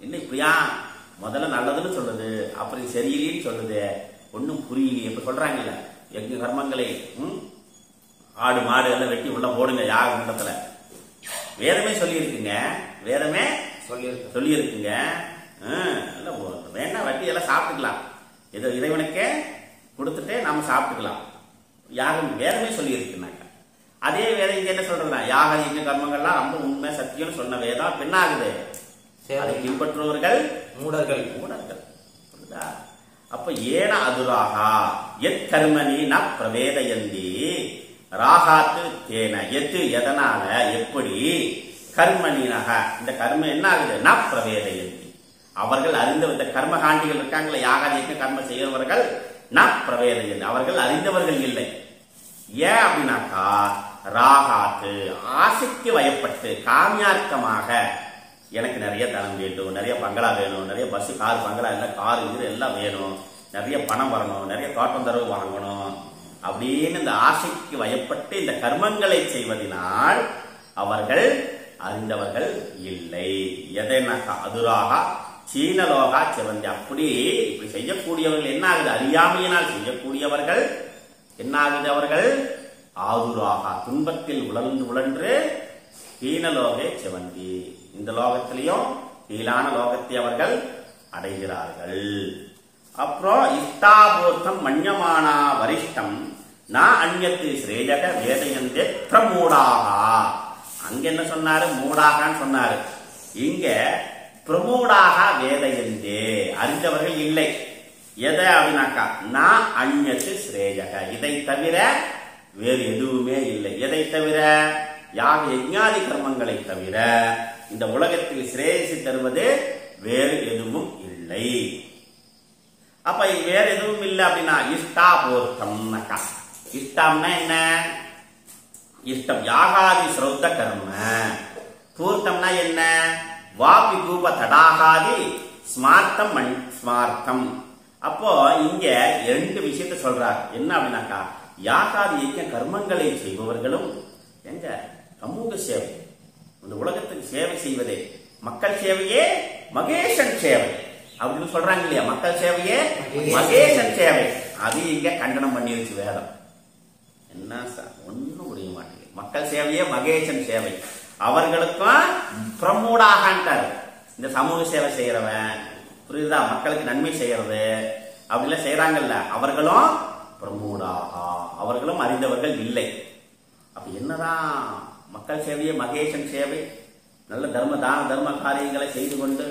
என்ன இப்படியா முதல்ல நல்லதுன்னு சொல்லுது அப்புறம் சரியில்லைன்னு சொல்லுது, ஒன்னும் புரியலையே, இப்ப சொல்றாங்கல்ல யஜ்ஞ கர்மங்களை ஆடு மாடு எல்லாம் வெட்டி உள்ள போடுங்க யாக குண்டத்துல, வேதமே சொல்லியிருக்குங்க, வேதமே சொல்லியிருக்குங்க, வேணா வட்டி எல்லாம் சாப்பிட்டுக்கலாம், ஏதோ இறைவனுக்கே கொடுத்துட்டு நாம சாப்பிட்டுக்கலாம், யாரும் வேதமே சொல்லி இருக்குனாக்க. அதே வேதம் இங்க என்ன சொல்றதுனா யாக யஜ்ஞ கர்மங்கள்லாம் ரொம்ப உண்மை சத்தியம் சொன்ன வேதம் என்ன ஆகுது, அதை பின்பற்றுவர்கள் மூடர்கள். அப்ப ஏன அதுராகா எத் கர்மனி ந பிரவேதயந்தி ராகாத்து தேன, எத்து எதனால எப்படி கர்மனினக, இந்த கர்மம் என்ன ஆகுது, ந பிரவேதயந்தி, அவர்கள் அறிந்த கர்மகாண்டிகள் இருக்காங்களே யாகாதிக்க கர்ம செய்யறவர்கள், ந பிரவேதயந்தி அவர்கள் அறிந்தவர்கள் இல்லை. ஏன் அப்படின்னாக்கா ராகாத்து ஆசைக்கு வயப்பட்டு காமியார்த்தமாக எனக்கு நிறைய தனம் வேண்டும், நிறைய பங்களா வேணும், நிறைய பஸ் கார் பங்களா எல்லாம் கார் இது எல்லாம் வேணும், நிறைய பணம் வரணும், நிறைய தோட்டம் தரவு வாங்கணும் அப்படின்னு இந்த ஆசைக்கு வயப்பட்டு இந்த கர்மங்களை செய்வதனால் அவர்கள் அறிந்தவர்கள் இல்லை. எதனாக்கா அதுராக சீனலோகா செவந்தி, அப்படி இப்படி செய்யக்கூடியவர்கள் என்ன ஆகுது, அறியாமையினால் செய்யக்கூடியவர்கள் என்ன ஆகுது, அவர்கள் ஆதுராக துன்பத்தில் உழன்று ஹீனலோகே செவந்தி, இந்த லோகத்திலையும் கீழான லோகத்தை அவர்கள் அடைகிறார்கள். அப்புறம் இஷ்டாபூர்த்தம் மன்யமானா வரிஷ்டம் நான் அந்யத்து ஸ்ரேஜக வேதயந்தே பிரமூடாக. அங்க என்ன சொன்னாரு? மூடாகான்னு சொன்னாரு. இங்க பிரமூடாக வேதயந்தே, அறிந்தவர்கள் இல்லை. எதை அப்படின்னாக்கா நான் அந்யத்து ஸ்ரேஜக, இதை தவிர வேறு எதுவுமே இல்லை. எதை தவிர? யாக யஜ்ஞாதி கர்மங்களை தவிர இந்த உலகத்தில் சிரேயசி தருவது வேறு எதுவும் இல்லை. அப்ப வேற எதுவும் இல்லை அப்படின்னா இஷ்டாபூர்த்தம்னாக்கா, இஷ்டம்னா என்ன? இஷ்டம் யாகாதி ஸ்ரௌத்த கர்ம. பூர்த்தம்னா என்ன? வாபி கூப தடாகாதி ஸ்மார்த்தம் ஸ்மார்த்தம். அப்போ இங்க ரெண்டு விஷயத்த சொல்றார். என்ன அப்படின்னாக்கா, யாகாதி யஜ்ஞ கர்மங்களை செய்பவர்களும் எங்க சமூக சேவை, இந்த உலகத்துக்கு சேவை செய்வதே மக்கள் சேவையே மகேசன் சேவை அப்படின்னு சொல்றாங்க இல்லையா? மக்கள் சேவையே மகேசன் சேவை. அது இங்க கண்டனம் பண்ணிருச்சு வேதம். என்ன சார் ஒன்னும் புரிய மாட்டேங்குது. மக்கள் சேவையே மகேசன் சேவை, அவர்களுக்கும் பிரமூடாகன்ட்டாரு. இந்த சமூக சேவை செய்யறவன், புரியுதா? மக்களுக்கு நன்மை செய்யறது அப்படிலாம் செய்யறாங்கல்ல, அவர்களும் பிரமூடாகா, அவர்களும் அறிந்தவர்கள் இல்லை. அப்ப என்னதான் மக்கள் சேவையே மகேசன் சேவை, நல்ல தான தர்ம காரியங்களை செய்து கொண்டு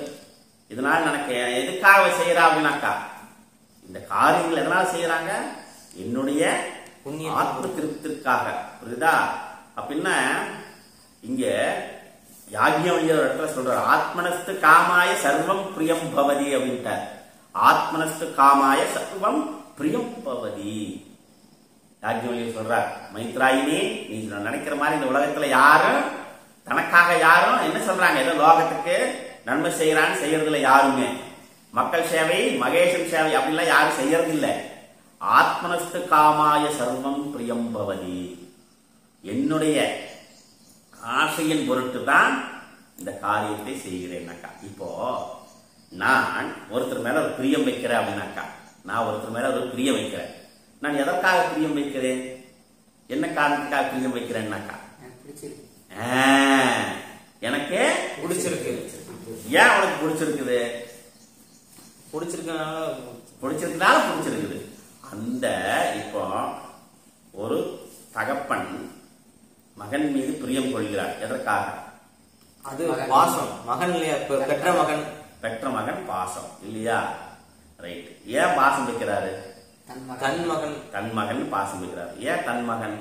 இதனால் எனக்கு எதுக்காக செய்யறா அப்படின்னாக்கா, இந்த காரியங்கள் எதனால செய்யறாங்க? என்னுடைய ஆத்ம திருப்திற்காக, புரியுதா? அப்படின்னா இங்க யாஜ்ஞவல்யர் இடத்துல சொல்றார், ஆத்மனஸ்து காமாய சர்வம் பிரியம் பவதி அப்படின்ட்டார். ஆத்மனஸ்து காமாய சர்வம் பிரியம் பவதி யாஜ்ஞவல்யர் சொல்றார். மைத்ராயினி, நீ நினைக்கிற மாதிரி இந்த உலகத்துல யாரும் தனக்காக யாரும் என்ன சொல்றாங்க, ஏதோ லோகத்துக்கு நன்மை செய்யறான்னு செய்யறதுல யாருமே மக்கள் சேவை மகேசன் சேவை அப்படிலாம் யாரும் செய்யறது இல்லை. ஆத்மனஸ்து காமாய சர்வம் பிரியம் பவதி, என்னுடைய ஆசையின் பொருட்டு தான் இந்த காரியத்தை செய்கிறேன்னாக்கா. இப்போ நான் ஒருத்தர் மேல ஒரு பிரியம் வைக்கிறேன் அப்படின்னாக்கா, நான் ஒருத்தர் மேல ஒரு பிரியம் வைக்கிறேன். நான் எதற்காக பிரியம் வைக்கிறேன்? என்ன காரணத்துக்காக பிரியம் வைக்கிறேன்னாக்கா, எனக்கு பிடிச்சிருக்கு. ஏன் உனக்கு பிடிச்சிருக்குது? பிடிச்சிருக்குனால பிடிச்சிருக்குது. அந்த இப்போ ஒரு தகப்பன் மகன் மீது பிரியம் கொள்கிறார். எதற்காக? அது பாசம். மகன் இல்லையா? பெற்ற மகன் பாசம் இல்லையா? ரைட். ஏன் பாசம் வைக்கிறாரு? தன் மகன் பாசம் வைக்கிறாரு. ஏன் தன் மகன்?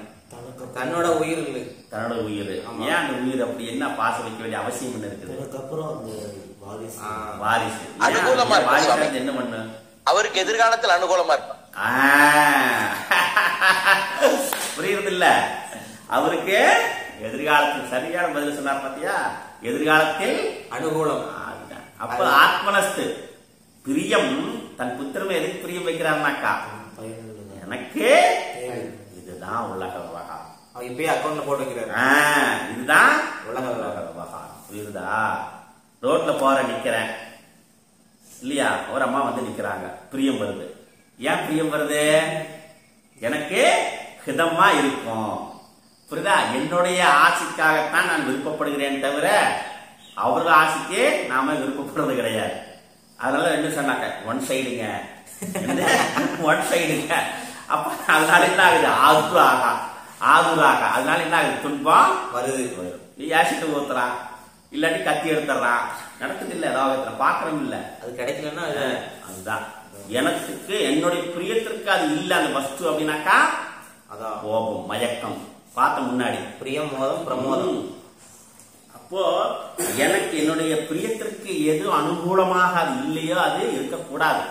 தன்னோட உயிர் இல்லை, தன்னோட உயிர். ஏன் அந்த உயிர் அப்படி என்ன பாசம் வைக்க வேண்டிய அவசியம் என்ன இருக்குது? வாரிசு என்ன பண்ணு, அவருக்கு எதிர்காலத்தில் அனுகூலமா இருக்கும். புரியுறது இல்ல? அவருக்கு எதிர்காலத்தில் சரியான பதில் சொன்னார் பாத்தியா? எதிர்காலத்தில் அனுகூலம். அப்ப ஆத்மனஸ்து பிரியம், தன் புத்திரமே எதுக்கு பிரியம் வைக்கிறார்னாக்கா, எனக்கு இதுதான் உலக விவகாரம். இப்பயே அக்கௌண்ட்ல போட்டு வைக்கிறாரு. இதுதான் உலக விவகாரம். புரியுதா? ரோட்ல போற நிக்கிறேன் இல்லையா, ஒரு அம்மா வந்து நிக்கிறாங்க, பிரியம் வருது. ஏன் பிரியம் வருது? எனக்கு ஹிதமா இருக்கும். புரியுதா? என்னுடைய ஆசைக்காகத்தான் நான் விருப்பப்படுகிறேன் தவிர அவர்கள் ஆசைக்கு நாம விருப்பப்படுறது கிடையாது. அதனால ரெண்டு சொன்னாங்க, ஒன் சைடுங்க, ஒன் சைடுங்க. அப்ப அதனால என்ன ஆகுது? ஆதுராக அதனால என்ன ஆகுது? துன்பம் வருது. நீ ஆசிட்டு ஊத்துறான், இல்லாட்டி கத்தி எடுத்துறான், நடக்குது இல்ல லோகத்துல, பாக்குறோம் இல்ல. அது கிடைக்கலன்னா அதுதான் எனக்கு என்னுடைய பிரியத்திற்கு அது இல்ல அந்த வஸ்து அப்படின்னாக்கா, அதான் கோபம், மயக்கம். பார்த்த முன்னாடி பிரியம், மோதம், பிரமோதம். அப்போ எனக்கு என்னுடைய பிரியத்திற்கு எது அனுகூலமாக அது இல்லையோ அது இருக்கக்கூடாது.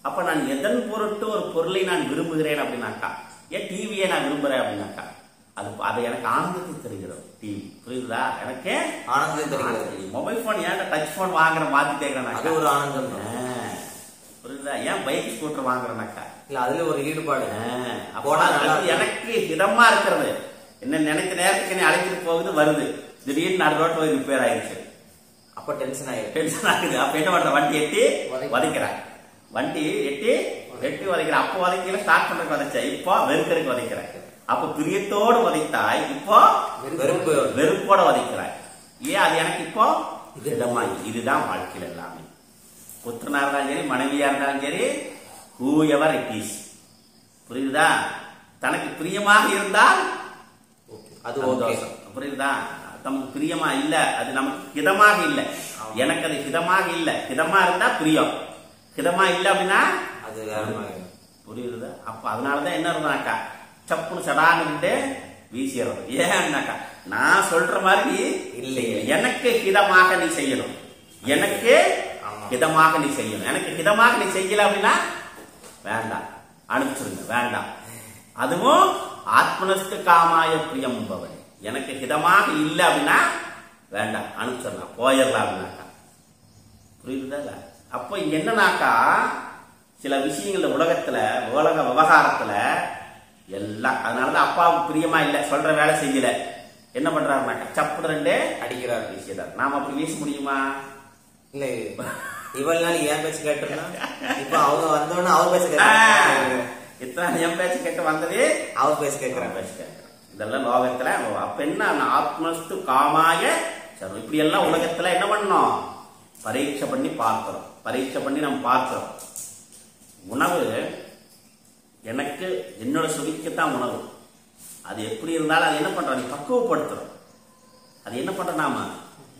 அப்ப நான் எதன் பொருட்டு ஒரு பொருளை நான் விரும்புகிறேன் அப்படின்னாக்கா, ஏன் டிவியை நான் விரும்புறேன் அப்படின்னாக்கா, அது எனக்கு ஆனந்தத்தை தருகிறது. டிவி, புரியுதா? எனக்கு ஆனந்தத்தை தருகிறது. மொபைல் போன் ஏன் டச் போன் வாங்குற மாத்தி தேக்கிறேன், அது ஒரு ஆனந்தம். புரியுதா? ஏன் பைக் ஸ்கூட்டர் வாங்குறேனாக்கா, இல்ல அதுல ஒரு ஈடுபாடு. எனக்கு இதமா இருக்கிறது. என்ன நினைக்க நேரத்துக்கு என்ன அழைச்சிட்டு போகுது, வருது, திடீர்னு நடு ரோட்ல போய் ரிப்பேர் ஆயிடுச்சு. அப்ப டென்ஷன் ஆகுது. அப்ப என்ன பண்ற? வண்டி எட்டி வதைக்கிறேன், வண்டி எட்டி வதைக்கிறேன். அப்போ வதைக்கல, ஸ்டார்ட் பண்றதுக்கு வதைச்சேன், இப்போ வெறுக்கிறதுக்கு வதைக்கிறேன். அப்ப பிரியத்தோடு வதைத்தாய், இப்போ வெறுப்போட வதைக்கிறாய். ஏன்? அது எனக்கு இப்போ இதுதான் வாழ்க்கையில் எல்லாமே. புத்திரனா இருந்தாலும் சரி, மனைவியா இருந்தாலும் சரி, ஹூ எவர் இட் இஸ். புரியுதா? தனக்கு பிரியமாக இருந்தால் அது சந்தோஷம். புரியுதா? நமக்கு பிரியமா இல்ல, அது நமக்கு ஹிதமாக இல்லை, எனக்கு அது ஹிதமாக இல்லை. ஹிதமா இருந்தா பிரியம், ஹிதமா இல்லை அப்படின்னா அது புரியுதா? அப்ப அதனாலதான் என்ன இருந்தாக்கா சப்புன்னு சடான்னு வீசிடுறது. ஏன்னாக்கா நான் சொல்ற மாதிரி இல்லை, எனக்கு ஹிதமாக நீ செய்யணும், எனக்கு ஹிதமாக நீ செய்யணும். எனக்கு ஹிதமாக நீ செய்யல அப்படின்னா வேண்டாம், அனுப்பிச்சிருங்க, வேண்டாம். அதுவும் ஆத்மனஸ்து காமாய பிரியம் பவன். எனக்கு ஹிதமாக இல்லை அப்படின்னா வேண்டாம், அனுப்பிச்சிடலாம், போயிடலாம் அப்படின்னாக்கா. புரியுதா? அப்போ இங்க என்னன்னாக்கா சில விஷயங்கள் உலகத்துல, உலக விவகாரத்துல எல்லாம், அதனாலதான் அப்பாவுக்கு பிரியமா இல்ல, சொல்ற வேலை செய்யல, என்ன பண்றாருனாக்கா சப்பு ரெண்டே அடிக்கிறார், வீசிடார். நாம அப்படி வீச முடியுமா? இல்ல, இவ்வளவு நாள் ஏன் பேச்சு கேட்டுருந்தா இப்ப அவங்க வந்தோன்னு அவர் பேச்சு கேட்க, இத்தனை என் பேச்சு கேட்டு வந்ததே அவர் பேச்சு கேட்கிறான், பேச்சு கேட்கிறேன். இதெல்லாம் லோகத்துல. அப்ப என்ன, ஆத்மஸ்து காமாய சர்வம். இப்படி எல்லாம் உலகத்துல என்ன பண்ணோம், பரீட்சை பண்ணி பார்க்கிறோம், பரீட்சை பண்ணி நம்ம பார்க்கிறோம். உணவு எனக்கு என்னோட சுவைக்குத்தான் உணவு. அது எப்படி இருந்தாலும் அது என்ன பண்றோம், நீ பக்குவப்படுத்துறோம். அது என்ன பண்ற, நாம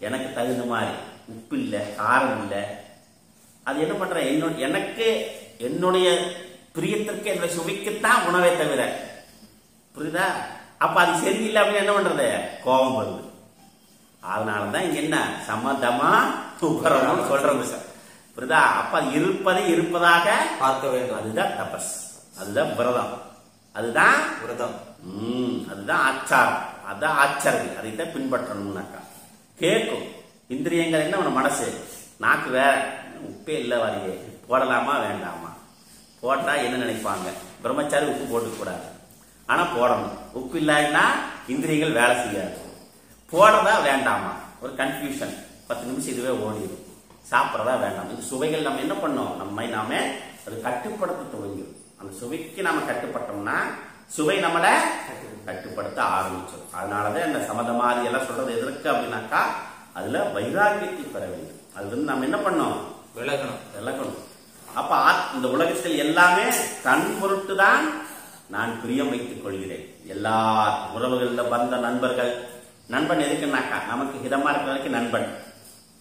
எனக்கு தகுந்த மாதிரி உப்பு இல்லை, காரம் இல்லை, அது என்ன பண்ற, எனக்கு என்னுடைய பிரியத்திற்கு, என்னுடைய சுவைக்குத்தான் உணவே தவிர. புரியுதா? அப்ப அது சரியில்லை அப்படின்னு என்ன பண்றது, கோபம் வருது. அதனாலதான் இங்க என்ன சமதமா உபரம்னு சொல்றது சார். புரியுதா? அப்ப இருப்பதை இருப்பதாக பார்க்க வேண்டும். அதுதான் தபஸ், அதுதான் விரதம், அதுதான் விரதம், அதுதான் ஆச்சாரம், அதுதான் ஆச்சரியம். அதைத்தான் பின்பற்றணும்னாக்கா கேட்கும். இந்திரியங்கள் என்ன, உன மனசு, நாக்கு வேற, உப்பே இல்லை வரையே, போடலாமா வேண்டாமா, போட்டா என்ன நினைப்பாங்க, பிரம்மச்சாரி உப்பு போட்டு கூடாது, ஆனா போடணும். உப்பு இல்லாட்டினா இந்திரியங்கள் வேலை செய்யாது. போடுறதா வேண்டாமா, ஒரு கன்ஃபியூஷன், 10 நிமிஷம் இதுவே ஓடிடும். சாப்பிட்றதா வேண்டாம். இந்த சுவைகள் நம்ம என்ன பண்ணோம், நம்மை நாம அது கட்டுப்படுத்த துவங்கிடும். அந்த சுவைக்கு நாம கட்டுப்பட்டோம்னா சுவை நம்மள கட்டுப்படுத்த ஆரம்பிச்சோம். அதனாலதான் இந்த சமதமாதி எல்லாம் சொல்றது எதற்கு அப்படின்னாக்கா, அதுல வைராக்கியத்தை பெற வேண்டும். அதுல இருந்து நம்ம என்ன பண்ணோம், விலகணும். அப்ப இந்த உலகத்தில் எல்லாமே தன் பொருட்டு தான் நான் பிரியம் வைத்துக் கொள்கிறேன். எல்லா உறவுகளில் வந்த நண்பர்கள், நண்பன் எதுக்குன்னாக்கா நமக்கு ஹிதமா இருக்கிற வரைக்கும் நண்பன்,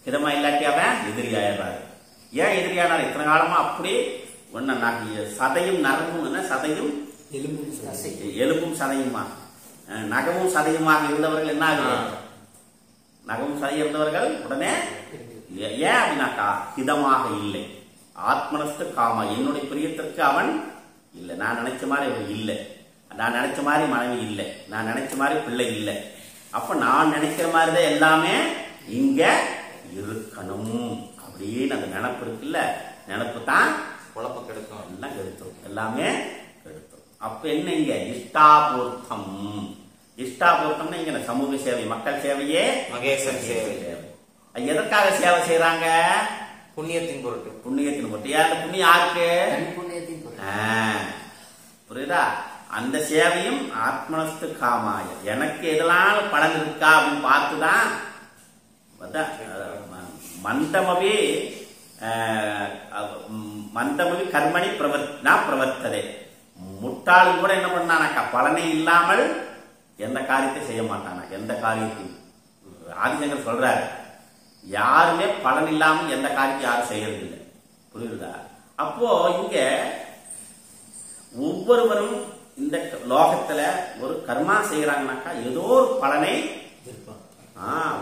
ஹிதமா இல்லாட்டி அவன் எதிரியாயிடுறாரு. ஏன் எதிரியானார், இத்தனை காலமா அப்படி ஒன்னு சதையும் நரம்பும், என்ன சதையும் எலும்பும் சதையுமா, நகமும் சதையுமாக இருந்தவர்கள் என்ன ஆகுது, நகமும் சதை இருந்தவர்கள் உடனே ஏன் அப்படின்னாக்கா ஹிதமாக இல்லை. ஆத்மனஸ்து காமா, என்னுடைய பிரியத்திற்கு அவன் இல்லை, நான் நினைச்ச மாதிரி அவன் இல்லை, நான் நினைச்ச மாதிரி மனைவி இல்லை, நான் நினைச்ச மாதிரி பிள்ளை இல்லை. அப்ப நான் நினைக்கிற மாதிரிதான் எல்லாமே இங்க இருக்கணும் அப்படின்னு அந்த நினைப்பு இருக்குல்ல, நினைப்பு தான் குழப்ப கெடுக்கும், எல்லாம் கெடுத்துரும், எல்லாமே கெடுத்துரும். அப்ப என்ன இங்க இஷ்டாபூர்த்தம், இஷ்டாபூர்த்தம்னா இங்க சமூக சேவை, மக்கள் சேவையே மகேசன் சேவை. எதற்காக சேவை செய்யறாங்க, புண்ணியத்தின் பொருட்டு, புண்ணியத்தின் பொருட்டு. ஏன் புண்ணியம் யாருக்கு, புரியுதா? அந்த சேவையும் ஆத்மனஸ்து காமாய, எனக்கு எதெல்லாம் பலன் இருக்கா அப்படின்னு பார்த்துதான். மந்தமவி கர்மணி பிரவர்த்ததே. முட்டாளும் கூட என்ன பண்ணானாக்கா பலனை இல்லாமல் எந்த காரியத்தை செய்ய மாட்டானா, எந்த காரியத்தையும். ஆதிசங்கர் சொல்றாரு, யாருமே பலன் இல்லாமல் எந்த காரியத்தை யாரும் செய்யறது இல்லை. புரியுதா? அப்போ இங்க ஒவ்வொருவரும் இந்த லோகத்துல ஒரு கர்மா செய்யறாங்கனாக்கா ஏதோ ஒரு பலனை,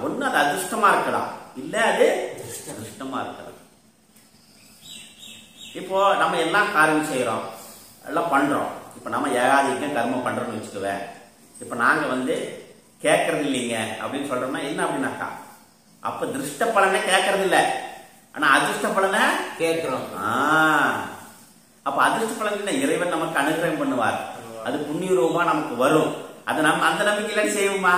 ஒண்ணு அது அதிர்ஷ்டமா இருக்கலாம், இல்ல அது அதிர்ஷ்டமா இருக்கலாம். இப்போ நம்ம எல்லாம் காரியம் செய்யறோம், எல்லாம் பண்றோம். இப்ப நம்ம ஏகாதிக்கம் கர்மம் பண்றோம்னு வச்சுக்குவேன். இப்ப நாங்க கேட்கறது இல்லைங்க அப்படின்னு சொல்றோம்னா என்ன அப்படின்னாக்கா, அப்ப திருஷ்ட பலனை கேட்கறது இல்ல, ஆனா அதிர்ஷ்ட பலனை கேட்கிறோம். அப்ப அதிர்ஷ்ட பலன் இறைவன் நமக்கு அனுகிரகம் பண்ணுவார், அது புண்ணிய ரூபமா நமக்கு வரும். அது நம்ம அந்த நம்பிக்கையில செய்வோமா,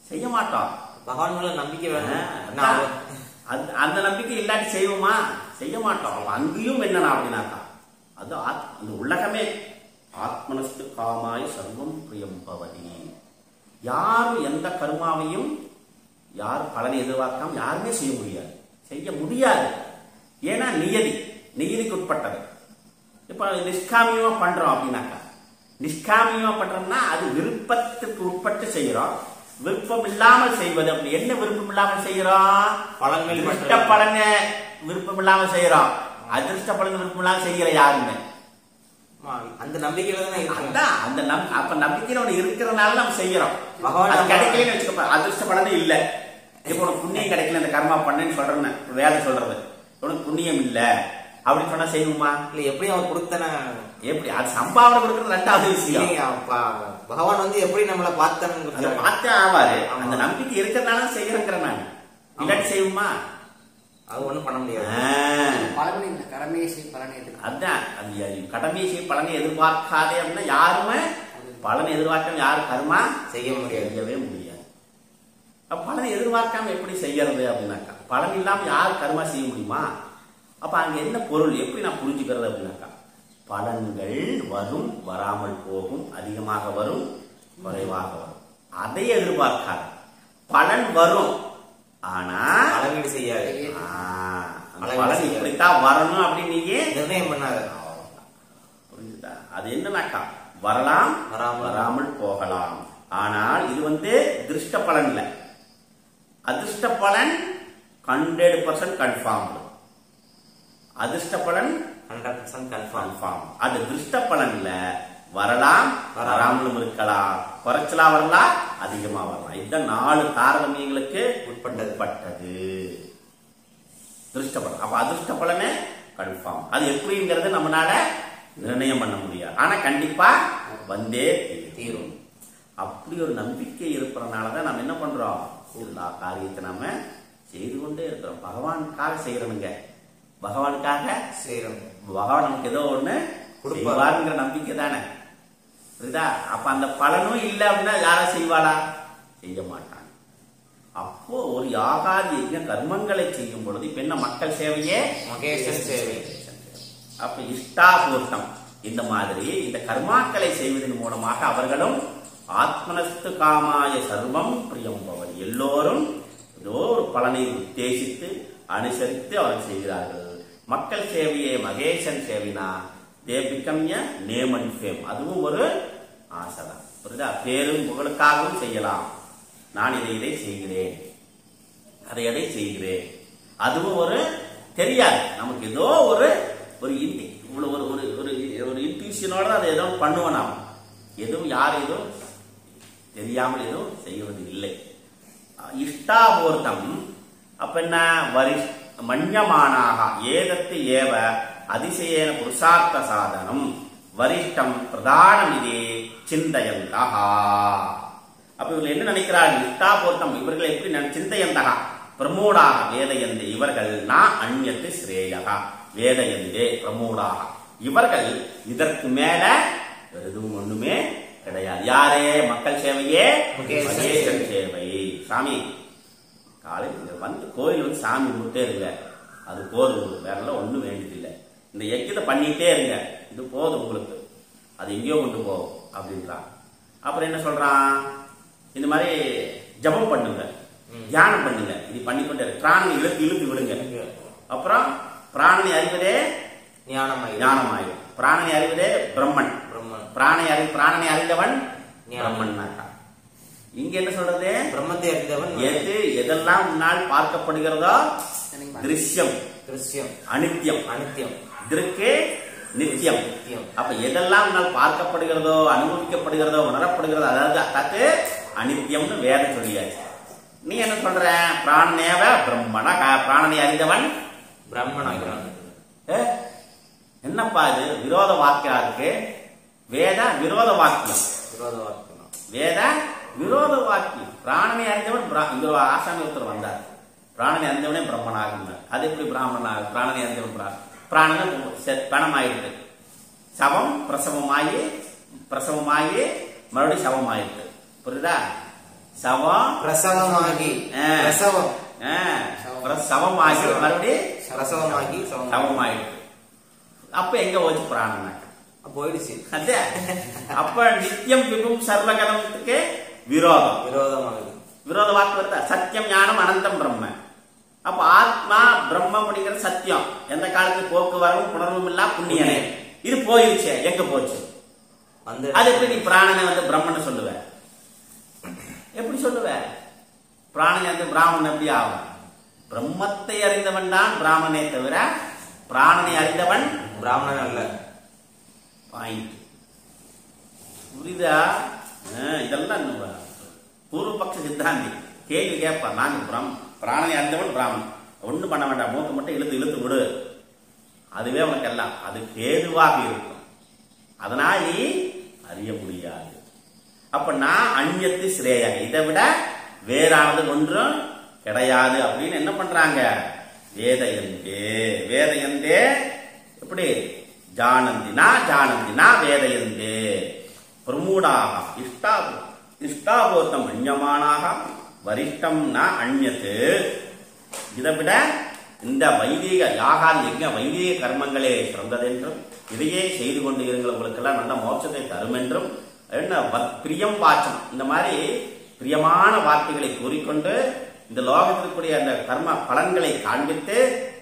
செய்ய மாட்டோம். பகவான் மேல நம்பிக்கை வேணும், அந்த நம்பிக்கை இல்லாட்டி செய்வோமா, செய்ய மாட்டோம். அங்கேயும் என்னன்னா அப்படின்னாக்கா, அது அந்த உலகமே ஆத்மனஸ்து காமாய சர்வம் பிரியம் பவதி. யாரும் எந்த கர்மாவையும் யாரும் பலனை எதிர்பார்க்காம யாருமே செய்ய முடியாது, செய்ய முடியாது. ஏன்னா நியதிக்கு உட்பட்டது. இப்ப நிஷ்காமியமா பண்றோம் அப்படின்னாக்கா, நிஷ்காமியமா பண்றோம்னா அது விருப்பத்துக்கு உட்பட்டு செய்யறோம். விருப்பம் இல்லாமல் செய்வது அப்படி என்ன விருப்பம் இல்லாமல் செய்யறோம்? அதிர்ஷ்ட பலனை விருப்பம் இல்லாமல் செய்யறோம். அதிர்ஷ்ட பலன் விருப்பம் இல்லாமல் செய்யற யாருமே அந்த நம்பிக்கையில தான் அப்ப நம்பிக்கையில ஒண்ணு இருக்கிறதுனால நம்ம செய்யறோம். அது கிடைக்கலன்னு வச்சுக்கோ, அதிர்ஷ்ட பலனே இல்ல. இப்ப உனக்கு புண்ணியம் கிடைக்கல இந்த கர்மா பண்ணேன்னு சொல்றேன்னு வேலை சொல்றது, உனக்கு புண்ணியம் இல்ல அப்படின்னு சொன்னா செய்வோமா? இல்ல எப்படி அவன் கொடுத்தன எப்படி அது சம்பாவனை கொடுக்கறது ரெண்டாவது விஷயம். பகவான் எப்படி நம்மளை பார்த்தே ஆவாரு. அந்த நம்பிக்கை இருக்கிறதுனால செய்யறேங்கிறேன் நான். இல்லாட்டி செய்வோமா? அது ஒண்ணும் பண்ண முடியாது. அதான் அது கடமை செய்ய பலனை எதிர்பார்க்காதே அப்படின்னா யாருமே பலனை எதிர்பார்க்காம யாரும் கர்மா செய்யவே முடியாது. பலனை எதிர்பார்க்காம எப்படி செய்யறது அப்படின்னாக்கா, பலன் இல்லாம யாரும் கர்மா செய்ய முடியுமா? அப்ப அங்க என்ன பொருள் எப்படி நான் புரிஞ்சுக்கிறது அப்படின்னாக்கா, பலன்கள் வரும், வராமல் போகும், அதிகமாக வரும், குறைவாக வரும். அதை எதிர்பார்க்காது. பலன் வரும், ஆனா அளவீடு செய்யாது. பலன் இப்படித்தான் வரணும் அப்படின்னு நீங்க நிர்ணயம் பண்ணாத. புரிஞ்சுதா? அது என்னன்னாக்கா வரலாம், வராமல் போகலாம். ஆனால் இது திருஷ்ட பலன் இல்ல. அதிர்ஷ்ட பலன் 100% கன்ஃபார்ம். அதிர்ஷ்ட பலன் 100% கன்ஃபார்ம். அது திருஷ்ட பலன்ல வரலாம், வராமலும் இருக்கலாம், குறைச்சலா வரலாம், அதிகமா வரலாம். இதுதான் 4 தாரதமியங்களுக்கு உட்பட்டது திருஷ்ட பலன். அப்ப அதிர்ஷ்ட பலனே கன்ஃபார்ம். அது எப்படிங்கிறது நம்மளால நிர்ணயம் பண்ண முடியாது. ஆனா கண்டிப்பா வந்தே தீரும். அப்படி ஒரு நம்பிக்கை இருப்பதனாலதான் நம்ம என்ன பண்றோம், எல்லா காரியத்தை நாம செய்து கொண்டே இருக்கிறோம். பகவானுக்காக செய்யறோங்க, பகவானுக்காக செய்யறோம். பகவான் நமக்கு ஏதோ ஒண்ணு கொடுப்பாருங்கிற நம்பிக்கை தானே. புரியுதா? அப்ப அந்த பலனும் இல்லை அப்படின்னா யாரா செய்வாளா? செய்ய மாட்டாங்க. அப்போ ஒரு யாகாதி கர்மங்களை செய்யும் பொழுது இப்ப என்ன மக்கள் சேவையே மகேசன் சேவை. அப்ப இஷ்டாபூர்த்தம் இந்த மாதிரி இந்த கர்மாக்களை செய்வதன் மூலமாக அவர்களும் ஆத்மனஸ்து காமாய சர்வம் பிரியம்பவர், எல்லோரும் ஏதோ ஒரு பலனை உத்தேசித்து அனுசரித்து அவர்கள் செய்கிறார்கள். மக்கள் சேவையே மகேசன் சேவினா they become a name and fame. அதுவும் ஒரு ஆசைதான். புரியுதா? பேரும் புகழுக்காகவும் செய்யலாம். நான் இதை செய்கிறேன், அதை செய்கிறேன். அதுவும் ஒரு தெரியாது நமக்கு, ஏதோ ஒரு இன்ட்யூஷனோட அதை ஏதோ பண்ணுவோம். நாம் எதுவும் யாரும் எதுவும் தெரியாமல் எதுவும் செய்வது இல்லை. இஷ்டாபூர்த்தம் அப்ப என்ன, மன்யமானாக ஏதத்து ஏவ அதிசயேன புருஷார்த்த சாதனம் வரிஷ்டம் பிரதானம் இதே சிந்தையந்தா. அப்ப இவர்கள் என்ன நினைக்கிறார்கள்? இஷ்டாபூர்த்தம் இவர்கள் எப்படி சிந்தையந்தகா பிரமூடாக வேதயந்தே இவர்கள் நான் அந்நியத்து ஸ்ரேயகா வேதயந்தே பிரமூடாக இவர்கள் இதற்கு மேல எதுவும் ஒண்ணுமே கிடையாது. யாரே? மக்கள் சேவையே மகேசன் சேவை. சாமி காலையில் கோயில் சாமி கும்பிட்டே இருங்க, அது போதும், வேற ஒண்ணும் வேண்டியதில்லை. இந்த யஜ்ஞத்தை பண்ணிட்டே இருங்க, இது போதும் உங்களுக்கு, அது எங்கேயோ கொண்டு போகும் அப்படின்றான். அப்புறம் என்ன சொல்றான்? இந்த மாதிரி ஜபம் பண்ணுங்க, தியானம் பண்ணுங்க, இது பண்ணிக்கொண்டே பிராணனை இழுத்து விடுங்க. அப்புறம் பிராணனை அறிவதே ஞானமாயிடும். பிராணனை அறிவதே பிரம்மன். பிராணனை அறிந்தவன் பிரம்மன். இங்க என்ன சொல்றது? பிரம்மத்தை அறிந்தவன். எதெல்லாம் முன்னால் பார்க்கப்படுகிறதோ திருஷ்யம் அனித்யம், இதற்கு நித்தியம். அப்ப எதெல்லாம் முன்னால் பார்க்கப்படுகிறதோ அனுபவிக்கப்படுகிறதோ உணரப்படுகிறதோ அதாவது அனித்தியம்னு வேதம் சொல்லியாச்சு. நீ என்ன சொல்ற? பிராணனேவ பிரம்மண, பிராணனை அறிந்தவன் பிரம்மண. என்னப்பா இது விரோத வாக்கியா இருக்கு? வேத விரோத வாக்கியம். வேத விரோத வாக்கியம். பிராணனை அறிந்தவன் ஆசாமி ஒருத்தர் வந்தார், பிராணனை அறிந்தவனே பிரம்மனாக. அது எப்படி பிராமணனாக? பிராணனை அறிந்தவன் பிராணன் பணமாயிருக்கு, சவம் பிரசவமாகி மறுபடியும் சவமாயிருக்கு. புரியுதா? சவம் பிரசவமாகி சவமாகி மறுபடியும் சவமாயிருக்கு. அப்ப எங்க போச்சு பிராணன்? போயிடுச்சு. அப்ப நித்தியம் விபும் சர்வகதத்துக்கு விரோத வாக்கு வருதா? சத்தியம் ஞானம் அனந்தம் பிரம்ம. அப்ப ஆத்மா பிரம்மம் அப்படிங்கிற சத்தியம், எந்த காலத்துக்கு போக்குவரவும் புணர்வும் இல்ல புண்ணியனே. இது போயிருச்சு, எங்க போச்சு? அது எப்படி நீ பிராணனை வந்து பிரம்மன் சொல்லுவ? எப்படி சொல்லுவ? பிராணனை வந்து பிராமணன் எப்படி ஆகும்? பிரம்மத்தை அறிந்தவன் தான் பிராமணனே தவிர பிராணனை அறிந்தவன் பிராமணன் அல்ல. பாயிண்ட் புரியுதா? இதெல்லாம் பூர்வபக்ஷ சித்தாந்தி கேள்வி கேட்பான். நாங்க பிராணனை அறிந்தவன் பிராமணன், ஒண்ணும் பண்ண வேண்டாம், மூக்க மட்டும் இழுத்து இழுத்து விடு, அதுவே உனக்கு எல்லாம் அது கேதுவாக இருக்கும், அதனால் நீ அறிய முடியாது. அப்ப நான் அந்நியத்து சிரேயாக, இதை விட வேறானது ஒன்றும் கிடையாது அப்படின்னு என்ன பண்றாங்க? வேதயந்தே வேதயந்தே எப்படி ஜானந்தினா ஜானந்தினா வேதயந்தே பிரமூடாக இஷ்டாபூர்த்தம் அந்யமானாக வரிஷ்டம் ந அந்யத்து. இதை விட இந்த வைதிக யாகாதி யஜ்ஞ வைதிக கர்மங்களே சிறந்ததென்றும் இதையே செய்து கொண்டு இருங்கள், உங்களுக்கெல்லாம் நல்ல மோட்சத்தை தரும் என்றும் என்ன பிரியம் வாச்சம், இந்த மாதிரி பிரியமான வார்த்தைகளை கூறிக்கொண்டு இந்த லோகத்திற்குரிய அந்த கர்ம பலன்களை காண்பித்து